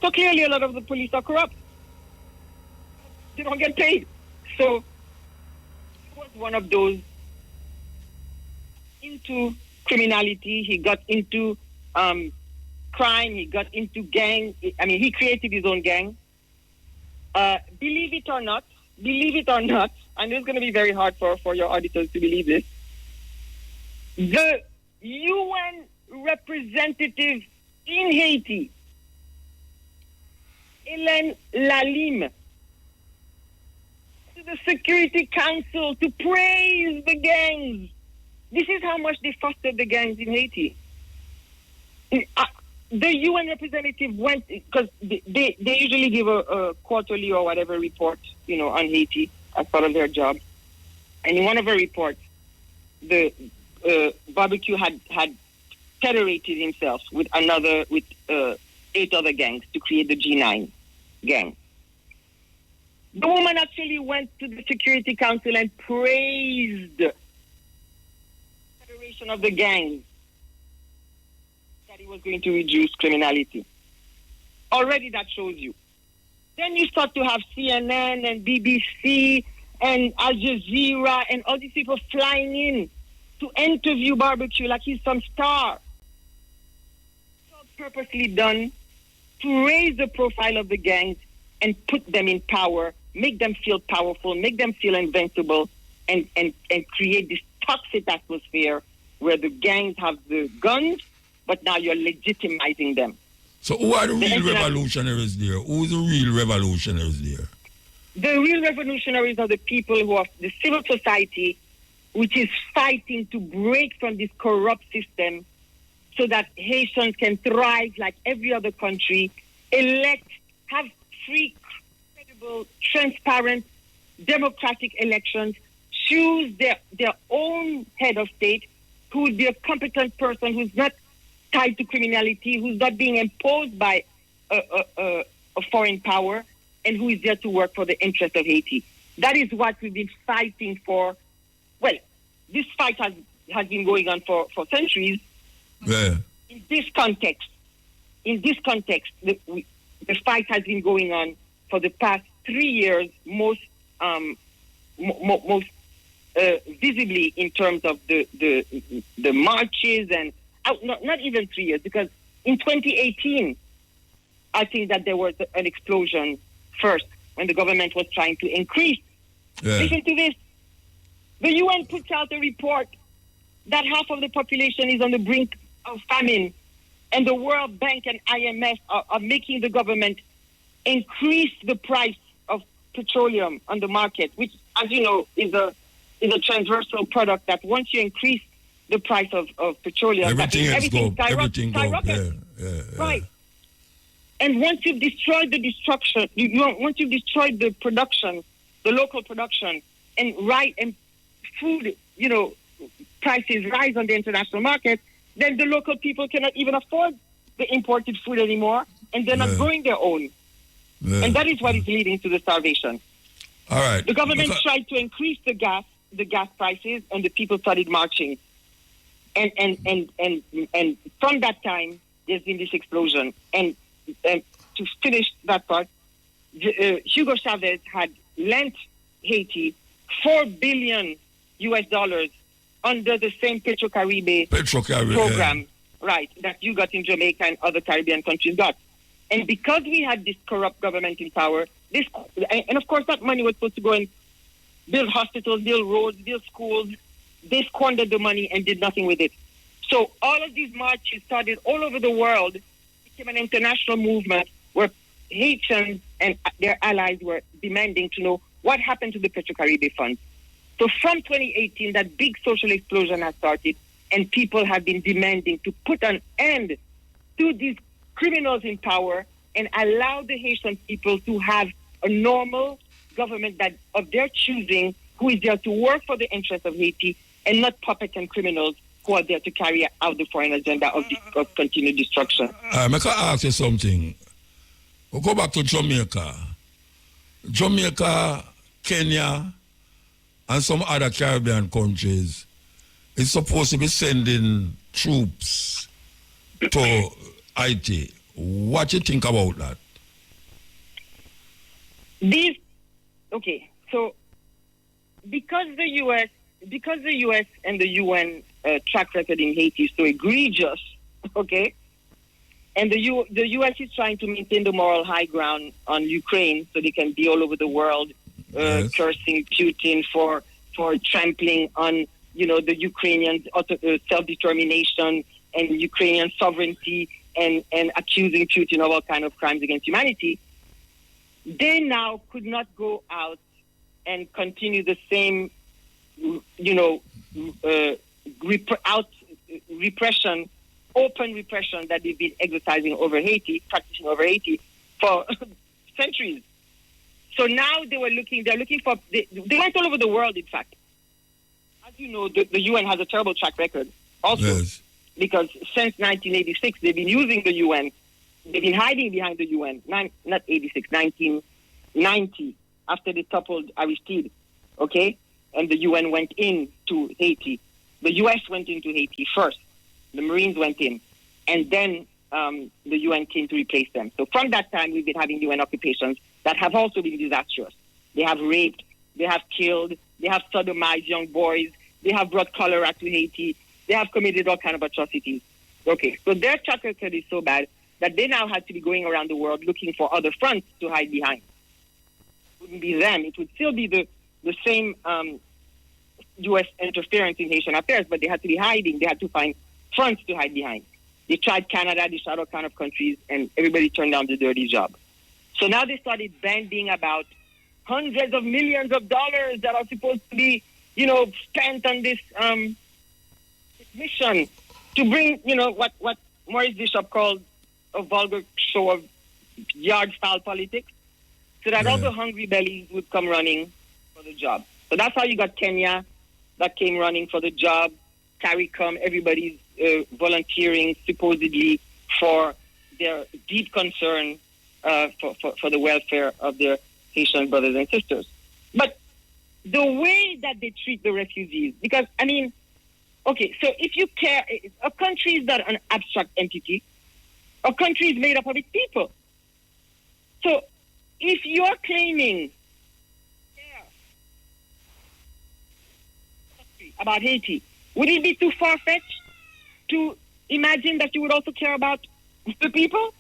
S2: So clearly a lot of the police are corrupt. They don't get paid. So it was one of those into criminality. He got into crime. He got into gang. I mean, he created his own gang. Believe it or not, and it's going to be very hard for your auditors to believe this, the UN representative in Haiti, Hélène Lalime, to the Security Council to praise the gangs. This is how much they fostered the gangs in Haiti. The UN representative went, because they usually give a quarterly or whatever report, on Haiti as part of their job. And in one of her reports, the Barbecue had federated himself with 8 other gangs to create the G9 gang. The woman actually went to the Security Council and praised the federation of the gangs, that it was going to reduce criminality. Already that shows you. Then you start to have CNN and BBC and Al Jazeera and all these people flying in to interview Barbecue like he's some star. It's all purposely done to raise the profile of the gangs and put them in power, make them feel powerful, make them feel invincible, and create this toxic atmosphere where the gangs have the guns, but now you're legitimizing them.
S1: So who are the real revolutionaries there? Who's the real revolutionaries there?
S2: The real revolutionaries are the people who are the civil society, which is fighting to break from this corrupt system so that Haitians can thrive like every other country, have free, credible, transparent, democratic elections, choose their own head of state, who would be a competent person who's not tied to criminality, who's not being imposed by a foreign power, and who is there to work for the interest of Haiti. That is what we've been fighting for. Well, this fight has been going on for centuries.
S1: Yeah.
S2: In this context, the fight has been going on for the past 3 years, most visibly in terms of the marches and not even 3 years, because in 2018, I think that there was an explosion first when the government was trying to increase.
S1: Yeah.
S2: Listen to this. The UN puts out a report that half of the population is on the brink of famine, and the World Bank and IMF are making the government increase the price of petroleum on the market, which, as you know, is a transversal product that once you increase the price of petroleum, everything skyrockets.
S1: Yeah.
S2: Right. And once you've destroyed once you've destroyed the production, the local production, and food, prices rise on the international market, then the local people cannot even afford the imported food anymore, and they're not growing their own. Yeah. And that is what is leading to the starvation.
S1: All right.
S2: The government tried to increase the gas prices, and the people started marching. And from that time, there's been this explosion. And to finish that part, Hugo Chavez had lent Haiti $4 billion under the same Petro-Caribe program, right, that you got in Jamaica and other Caribbean countries got. And because we had this corrupt government in power, and of course that money was supposed to go and build hospitals, build roads, build schools. They squandered the money and did nothing with it. So all of these marches started all over the world, became an international movement where Haitians and their allies were demanding to know what happened to the Petro-Caribe funds. So from 2018, that big social explosion has started, and people have been demanding to put an end to these criminals in power and allow the Haitian people to have a normal government that of their choosing, who is there to work for the interests of Haiti, and not puppets and criminals who are there to carry out the foreign agenda of continued destruction.
S1: I can ask you something. We'll go back to Jamaica. Jamaica, Kenya, and some other Caribbean countries is supposed to be sending troops to Haiti. What do you think about that?
S2: So because the U.S. and the UN track record in Haiti is so egregious, okay, and the U.S. is trying to maintain the moral high ground on Ukraine so they can be all over the world cursing Putin for trampling on, the Ukrainian self-determination and Ukrainian sovereignty and accusing Putin of all kinds of crimes against humanity. They now could not go out and continue the same, repression, open repression that they've been practicing over Haiti for centuries. So now they're looking for, they went all over the world, in fact. As you know, the UN has a terrible track record also.
S1: Yes.
S2: Because since 1986, they've been using the UN. They've been hiding behind the UN. Not 86, 1990, after they toppled Aristide, okay? And the UN went into Haiti. The U.S. went into Haiti first. The Marines went in. And then the UN came to replace them. So from that time, we've been having UN occupations that have also been disastrous. They have raped, they have killed, they have sodomized young boys, they have brought cholera to Haiti, they have committed all kinds of atrocities. Okay, so their track record is so bad that they now have to be going around the world looking for other fronts to hide behind. It wouldn't be them. It would still be the same U.S. interference in Haitian affairs, but they had to be hiding. They had to find fronts to hide behind. They tried Canada, they tried all kinds of countries, and everybody turned down the dirty job. So now they started banding about hundreds of millions of dollars that are supposed to be, spent on this mission to bring, what Maurice Bishop called a vulgar show of yard foul politics, so that all the hungry bellies would come running for the job. So that's how you got Kenya that came running for the job, CARICOM, everybody's volunteering supposedly for their deep concern for the welfare of their Haitian brothers and sisters. But the way that they treat the refugees, because, okay, so if you care, a country is not an abstract entity. A country is made up of its people. So if you're claiming care about Haiti, would it be too far-fetched to imagine that you would also care about the people?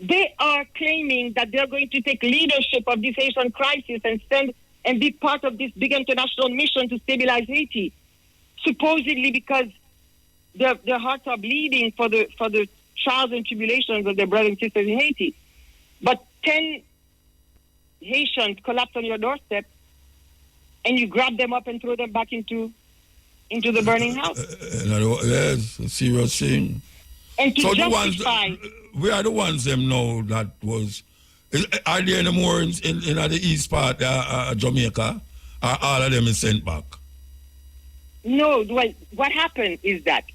S2: They are claiming that they're going to take leadership of this Haitian crisis and be part of this big international mission to stabilize Haiti, supposedly because their hearts are bleeding for the trials and tribulations of their brothers and sisters in Haiti. But 10 Haitians collapse on your doorstep, and you grab them up and throw them back into the burning house.
S1: Yes, a serious thing.
S2: And to justify...
S1: We are the ones them know that was... Are there any more in the east part Jamaica? Or all of them is sent back?
S2: No, what happened is that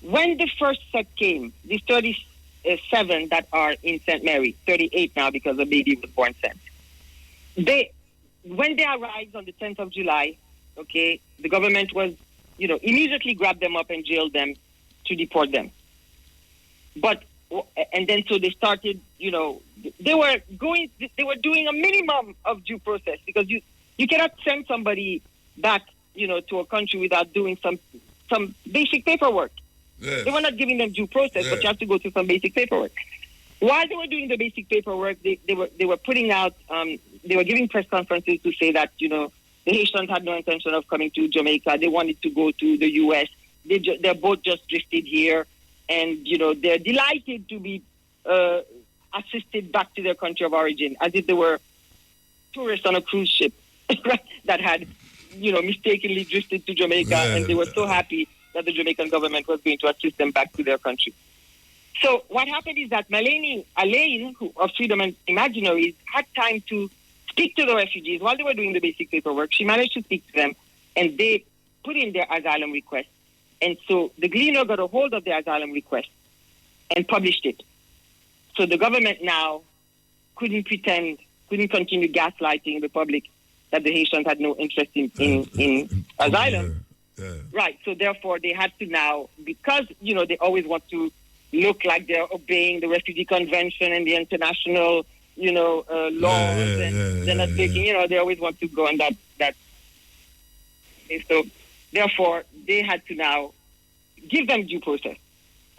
S2: when the first set came, these 37 that are in St. Mary, 38 now because a baby was born sent, when they arrived on the 10th of July, okay, the government was, immediately grabbed them up and jailed them to deport them. And then so they started, they were doing a minimum of due process, because you cannot send somebody back to a country without doing some basic paperwork.
S1: Yes.
S2: They were not giving them due process, but you have to go through some basic paperwork. While they were doing the basic paperwork, they were putting out, they were giving press conferences to say that, the Haitians had no intention of coming to Jamaica. They wanted to go to the U.S. Their boat just drifted here, and, they're delighted to be assisted back to their country of origin, as if they were tourists on a cruise ship that had, mistakenly drifted to Jamaica, and they were so happy that the Jamaican government was going to assist them back to their country. So what happened is that Elaine of Freedom and Imaginaries had time to speak to the refugees while they were doing the basic paperwork. She managed to speak to them, and they put in their asylum request. And so the Gleaner got a hold of the asylum request and published it. So the government now couldn't continue gaslighting the public that the Haitians had no interest in asylum.
S1: Yeah.
S2: Right. So therefore, they had to now, because, they always want to look like they're obeying the Refugee Convention and the international, laws, and they're not taking, they always want to go on that. And so therefore, they had to now give them due process.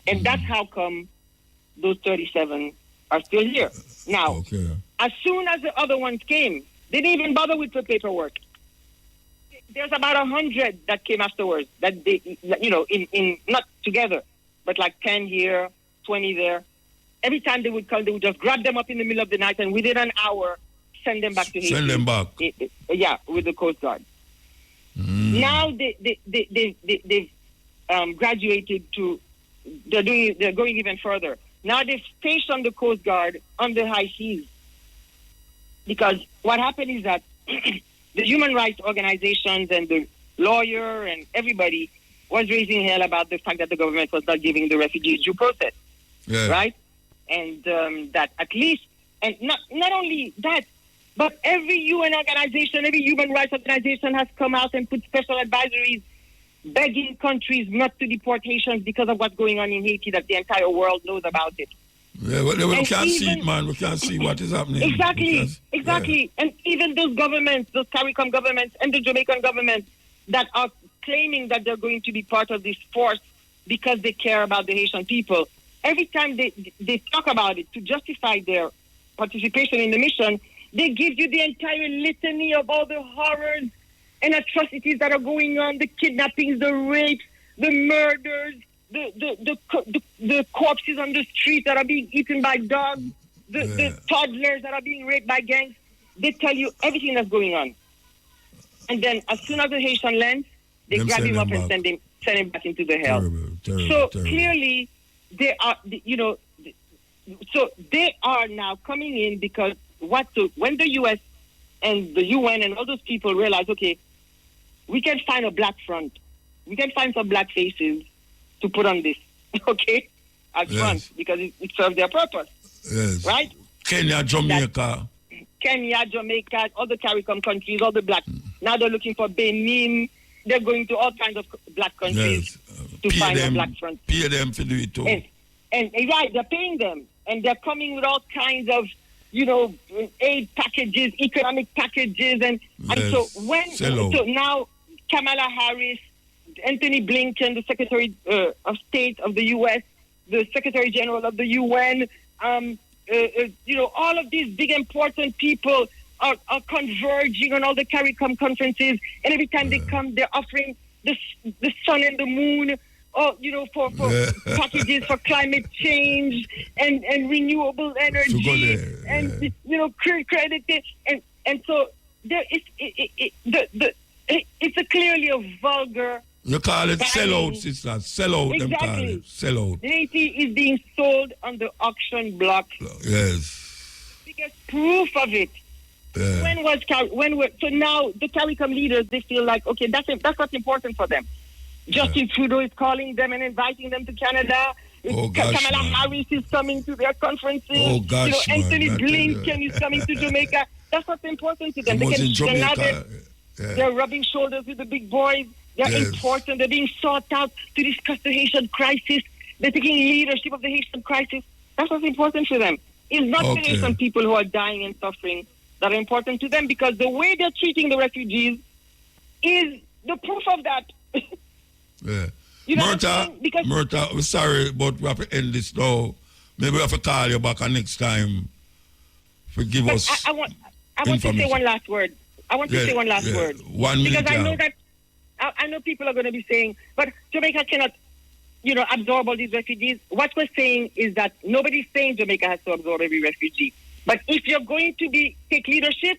S2: And that's how come those 37 are still here. Now, as soon as the other ones came, they didn't even bother with the paperwork. There's about 100 that came afterwards, that they, in not together, but like 10 here, 20 there. Every time they would come, they would just grab them up in the middle of the night, and within an hour, send them back to Haiti.
S1: Send them back.
S2: With the Coast Guard. Now they've graduated to, they're going even further. Now they've stationed the Coast Guard on the high seas, because what happened is that the human rights organizations and the lawyer and everybody was raising hell about the fact that the government was not giving the refugees due process, right? And that at least, and not only that, but every UN organization, every human rights organization has come out and put special advisories begging countries not to deport Haitians because of what's going on in Haiti, that the entire world knows about it.
S1: Yeah, well, we can't see it, man. We can't see what is happening.
S2: Exactly. Yeah. And even those governments, those CARICOM governments and the Jamaican government that are claiming that they're going to be part of this force because they care about the Haitian people, every time they talk about it to justify their participation in the mission, they give you the entire litany of all the horrors and atrocities that are going on, the kidnappings, the rapes, the murders, the corpses on the street that are being eaten by dogs, the toddlers that are being raped by gangs. They tell you everything that's going on. And then as soon as the Haitian lands, they grab him up and send him back into the hell. Terrible. Clearly, they are, so they are now coming in because when the U.S. and the UN and all those people realize, okay, we can find a black front. We can find some black faces to put on this, okay, as front, because it serves their purpose, right?
S1: Kenya, Jamaica,
S2: all the CARICOM countries, all the black. Now they're looking for Benin. They're going to all kinds of black countries to find a black front.
S1: Pay them to do it too.
S2: And right, they're paying them, and they're coming with all kinds of, aid packages, economic packages, and so now Kamala Harris, Anthony Blinken, the Secretary of State of the U.S., the Secretary General of the UN, all of these big important people are converging on all the CARICOM conferences, and every time they come, they're offering the sun and the moon, for packages for climate change and renewable energy, and credit, and so there is it's clearly a vulgar.
S1: You call it sellout, sister. Sellout, them call it. Sellout.
S2: Haiti is being sold on the auction block.
S1: Yes.
S2: Biggest proof of it. Yeah. So now the CARICOM leaders, they feel like, okay, that's what's important for them. Justin Trudeau is calling them and inviting them to Canada. Kamala Harris is coming to their conferences. Anthony Blinken is coming to Jamaica. That's what's important to them. They're rubbing shoulders with the big boys. They're important. They're being sought out to discuss the Haitian crisis. They're taking leadership of the Haitian crisis. That's what's important for them. It's not the Haitian people who are dying and suffering that are important to them, because the way they're treating the refugees is the proof of that.
S1: Yeah.
S2: You know what I'm saying? Because
S1: Murta, we're sorry, but we have to end this now. Maybe we have to call you back next time. Forgive us.
S2: I want to say one last word. I want to say one last word.
S1: 1 minute.
S2: Because I know that I know people are going to be saying, but Jamaica cannot, absorb all these refugees. What we're saying is that nobody's saying Jamaica has to absorb every refugee. But if you're going to take leadership,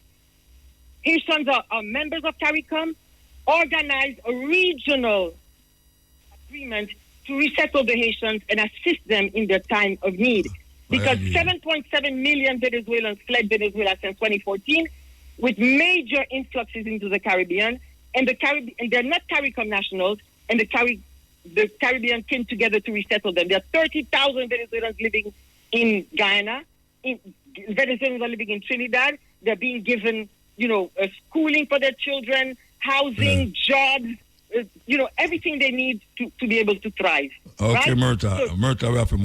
S2: Haitians are members of CARICOM, organize a regional agreement to resettle the Haitians and assist them in their time of need. Because 7.7 million Venezuelans fled Venezuela since 2014, with major influxes into the Caribbean, and they're not CARICOM nationals, and the Caribbean came together to resettle them. There are 30,000 Venezuelans living in Guyana. Venezuelans are living in Trinidad. They're being given, schooling for their children, housing, jobs, everything they need to be able to thrive.
S1: Okay,
S2: right?
S1: Murta, we have to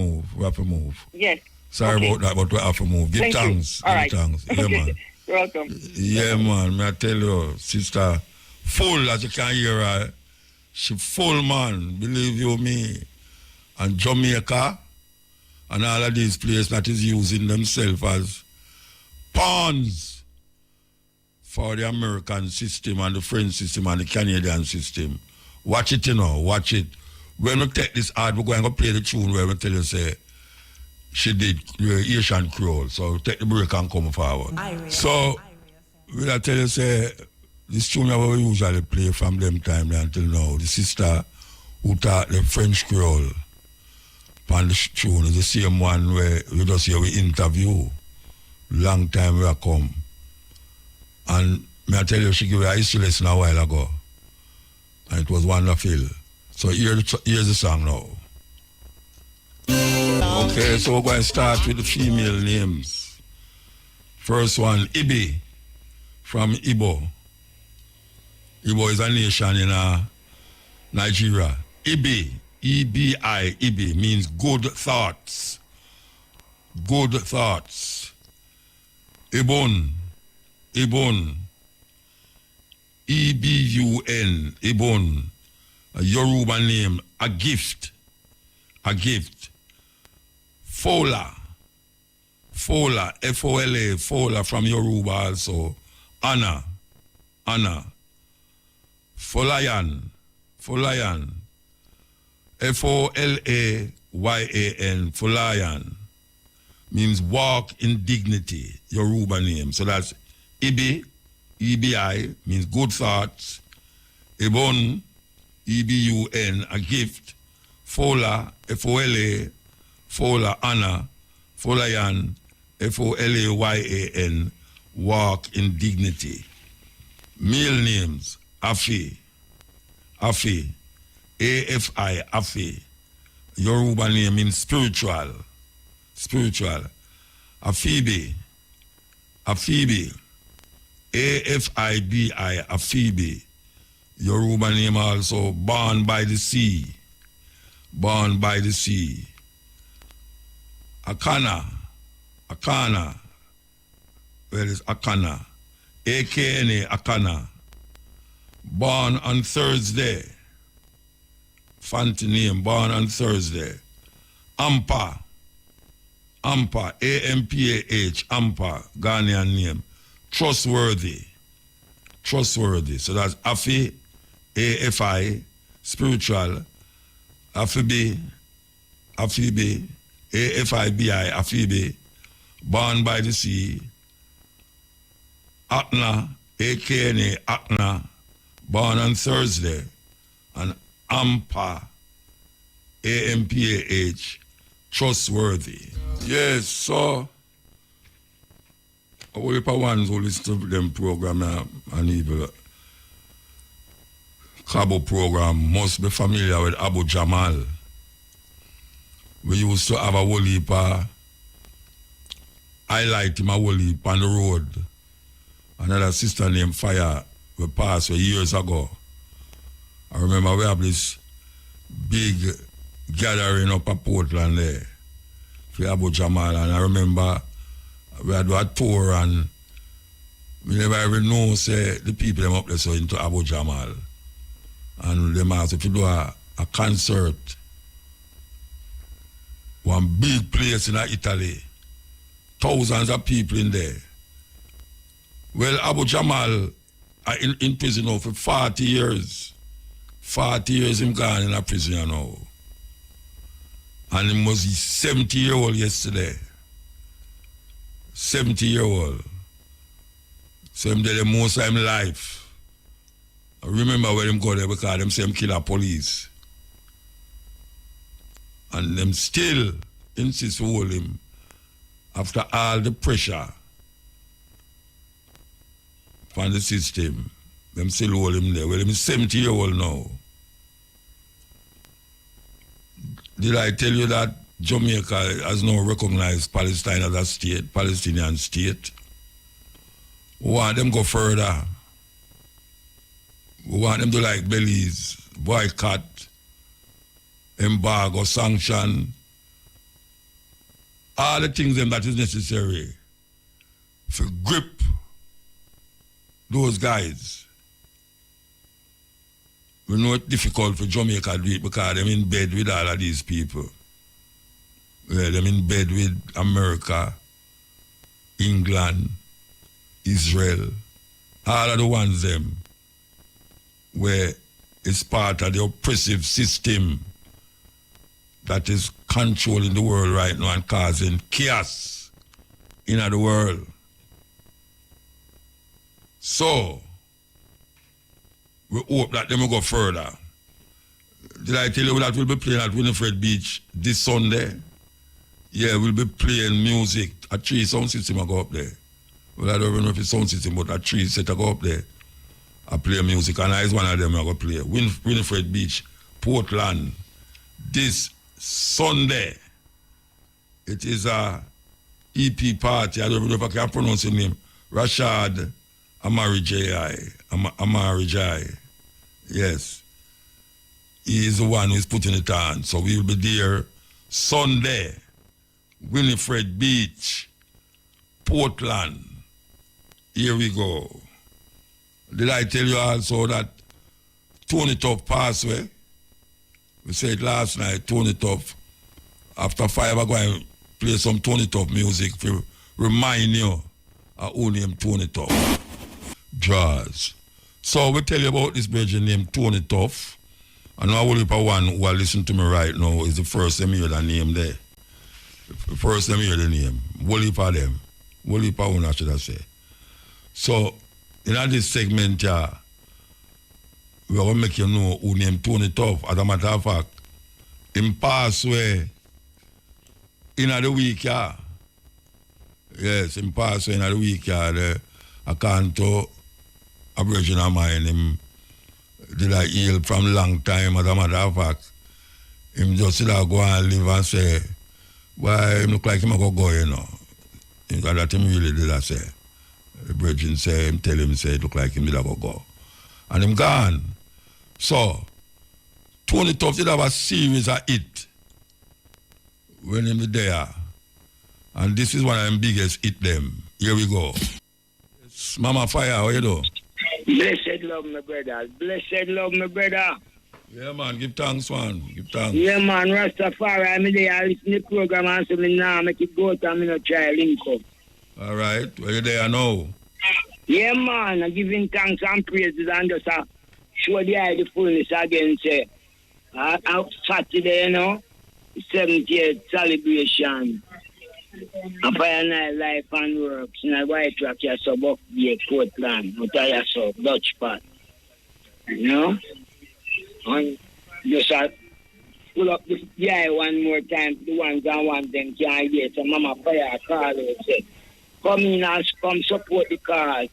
S1: move.
S2: Yes.
S1: Sorry about that, but we have to move. Give thanks.
S2: All right.
S1: Thanks. Yeah,
S2: Okay.
S1: man.
S2: You're welcome.
S1: Yeah, man. May I tell you, sister, full, as you can hear her, she full, man. Believe you me. And Jamaica and all of these places that is using themselves as pawns for the American system and the French system and the Canadian system. Watch it, watch it. When we take this art, we're going to play the tune where we tell you, say, she did Asian Creole. So take the break and come forward. So, will I tell you, say, this tune that we usually play from them time until now, the sister who taught the French Creole on the tune is the same one where you just hear we interview. Long time we have come. And may I tell you, she gave a history lesson a while ago. And it was wonderful. So here's the song now. Okay, so we're going to start with the female names. First one, Ibi, from Igbo. Igbo is a nation in Nigeria. Ibi, E-B-I, Ibi, means good thoughts. Good thoughts. Ibun, E-B-U-N, Ibun, a Yoruba name, a gift. Fola, F-O-L-A, Fola from Yoruba also. Anna, Folayan, F-O-L-A-Y-A-N, Folayan, means walk in dignity, Yoruba name. So that's Ibi, E-B-I, means good thoughts. Ibon, E-B-U-N, a gift. Fola, F-O-L-A, Fola, Anna, Folayan, F-O-L-A-Y-A-N, walk in dignity. Male names, Afi, A-F-I, Afi. Yoruba name means spiritual. Afibi, A-F-I-B-I, Afibi. Yoruba name also, born by the sea. Akana, where is Akana? A-K-N-A, Akana. Born on Thursday. Fancy name, born on Thursday. Ampa, A-M-P-A-H, Ampa, Ghanaian name. Trustworthy. So that's Afi, A-F-I, spiritual. Afibi, A-F-I-B-I, Afibi, born by the sea. Akna, A-K-N-A, Akna, born on Thursday. And Ampa, A-M-P-A-H, trustworthy. Yes, so all the ones who listen to them program and even Cabo program must be familiar with Abu Jamal. We used to have a whole heap highlight him a whole heap on the road. Another sister named Fire we passed years ago. I remember we have this big gathering up at Portland there for Abu Jamal, and I remember we had a tour and we never even know say the people them up there so into Abu Jamal. And them also to do a concert. One big place in Italy. Thousands of people in there. Well, Abu Jamal in prison now for 40 years. 40 years him gone in a prison now. And he was 70-year-old yesterday. 70-year-old. So him did the most of his life. I remember when him go there because them say him kill a police. And them still insist to hold him after all the pressure from the system. Them still hold him there. Well, he's 70-year-old now. Did I tell you that Jamaica has now recognized Palestine as a state, Palestinian state? We want them go further. We want them to like Belize, boycott, embargo, sanction, all the things that is necessary to grip those guys. We know it's difficult for Jamaica to do it because they're in bed with all of these people. Yeah, they're in bed with America, England, Israel, all of the ones them where it's part of the oppressive system that is controlling the world right now and causing chaos in the world. So, we hope that they will go further. Did I tell you that we'll be playing at Winifred Beach this Sunday? Yeah, we'll be playing music. A 3 sound system will go up there. Well, I don't even know if it's sound system, but a 3 set will go up there. I play music, and I is one of them I go play. Winifred Beach, Portland, this Sunday. It is a EP party. I don't know if I can pronounce his name. Rashad Amarijai. Yes. He is the one who is putting it on. So we will be there Sunday. Winifred Beach, Portland. Here we go. Did I tell you also that Tony Tuff passed away? We said last night, Tony Tuff. After 5, I'm going to play some Tony Tuff music to remind you of who named Tony Tuff. Draws. So we tell you about this virgin named Tony Tuff. And now one who are listening to me right now is the first time you hear the name there. The first time you hear the name. One heap of them. One heap of one, should I say. So, in this segment, we're going to make you know who named Tony Tuff. As a matter of fact, him passed away in the week, Yes, him passed away in the week, I can't to Aboriginal mine. Him did I heal from long time. As a matter of fact, him just go and live and say, why him look like him go, you know. Because that him really did I say. The virgin say, him tell him, say, it look like him did go. And him gone. So, Tony Tuff did have a series of hit when him there. And this is one of them biggest hit them. Here we go. Yes, Mama Fire, how you do?
S4: Blessed love, my brother. Blessed love, my brother.
S1: Yeah, man, give thanks, man. Give thanks.
S4: Yeah, man, Rastafari, I'm there. I listen to the program and say, me now make it go to me no try link up.
S1: All right, where you there now?
S4: Yeah, man, I'm giving thanks and praises and just show the eye the fullness again, say. Saturday, you know, 70th celebration. A Pioneer Life and Works in a white rock, you saw Buckbeard, Portland, Muta, so Dutch Pot. You know? And just pull up the eye one more time, the ones that want them can't get. So Mama Fire call and say, come in and come support the cause,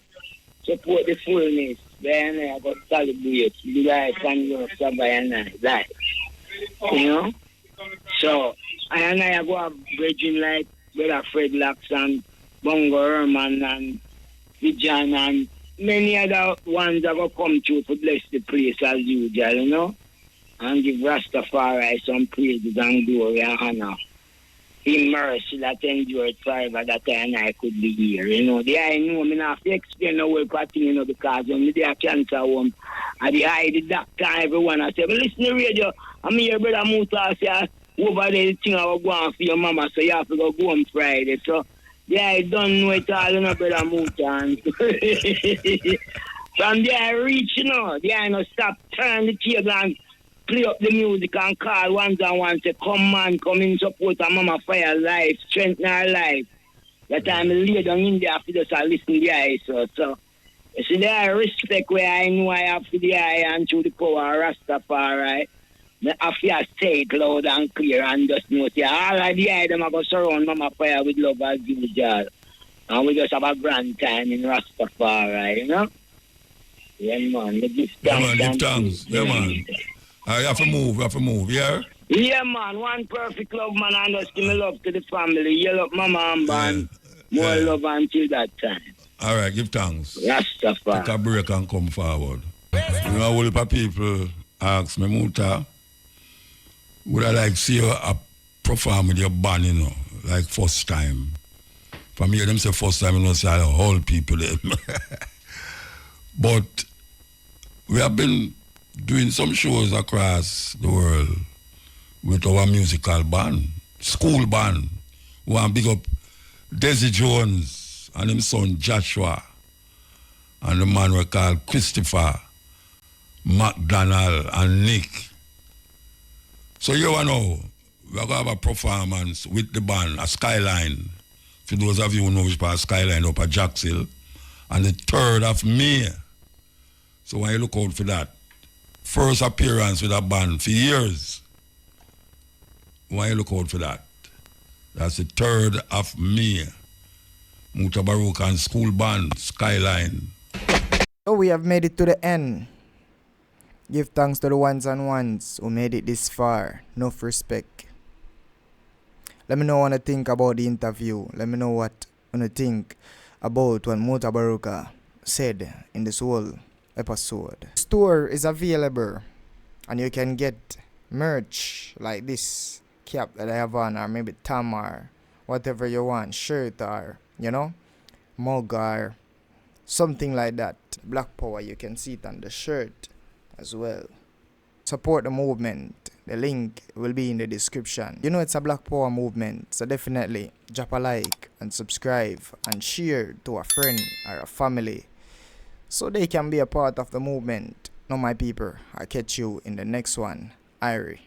S4: support the fullness. Then I got to celebrate the life and works of Pioneer Life. You know? So, I go a bridging like Brother Fred Locks and Bongo Herman and Vijan and many other ones that will come through to bless the place as usual, you know, and give Rastafari some praises and glory and honor. In mercy that endured forever that I and I could be here, you know. I know I have to explain the whole thing, you know, because when they are cancer home, I the doctor, everyone. I say, well, listen to the radio. I'm here, brother Muta. Say, over there, the thing I was going for your mama, so you have to go home Friday. So, yeah, I don't know it all, you know, brother Muta. From there, I reach, you know, there I no stop, turn the table and play up the music and call ones and ones, say, come man, come in support our mama fire life, strengthen our life. That time I lay down in there after just listen to the eye, so. You see, there I respect where I know I have to the eye and through the power of Rastafari. I have to say it loud and clear and just know, see, all of the eye, them are going to surround Mama Fire with love as usual. And we just have a grand time in Rastafari, you know? Yeah, man. Give
S1: thanks. Yeah, man. You have to move, yeah?
S4: Yeah, man. One perfect love, man, and just give me love to the family. You love Mama and man. More love until that time.
S1: All right, give thanks.
S4: Rastafari.
S1: Take a break and come forward. You know, a whole heap of people ask me, Muta, would I like see you perform with your band, you know, like first time? From here, them say first time, you know, say all people them. But we have been doing some shows across the world with our musical band, school band. We want to big up Desi Jones and his son Joshua, and the man we call Christopher, McDonald, and Nick. So you know, we're going to have a performance with the band, a Skyline. For those of you who know which part Skyline up at Jackshill, on the 3rd of May. So when you look out for that, first appearance with a band for years, when you look out for that, that's the 3rd of May. Mutabaruka and school band, Skyline.
S3: So we have made it to the end. Give thanks to the ones and ones who made it this far. Enough respect. Let me know what you think about the interview. Let me know what you think about what Mutabaruka said in this whole episode. The store is available and you can get merch like this cap that I have on, or maybe tam or whatever you want, shirt or, you know, mug or something like that. Black Power, you can see it on the shirt as well. Support the movement. The link will be in the description. You know it's a Black Power movement, so definitely drop a like and subscribe and share to a friend or a family so they can be a part of the movement. Now my people, I'll catch you in the next one. Irie.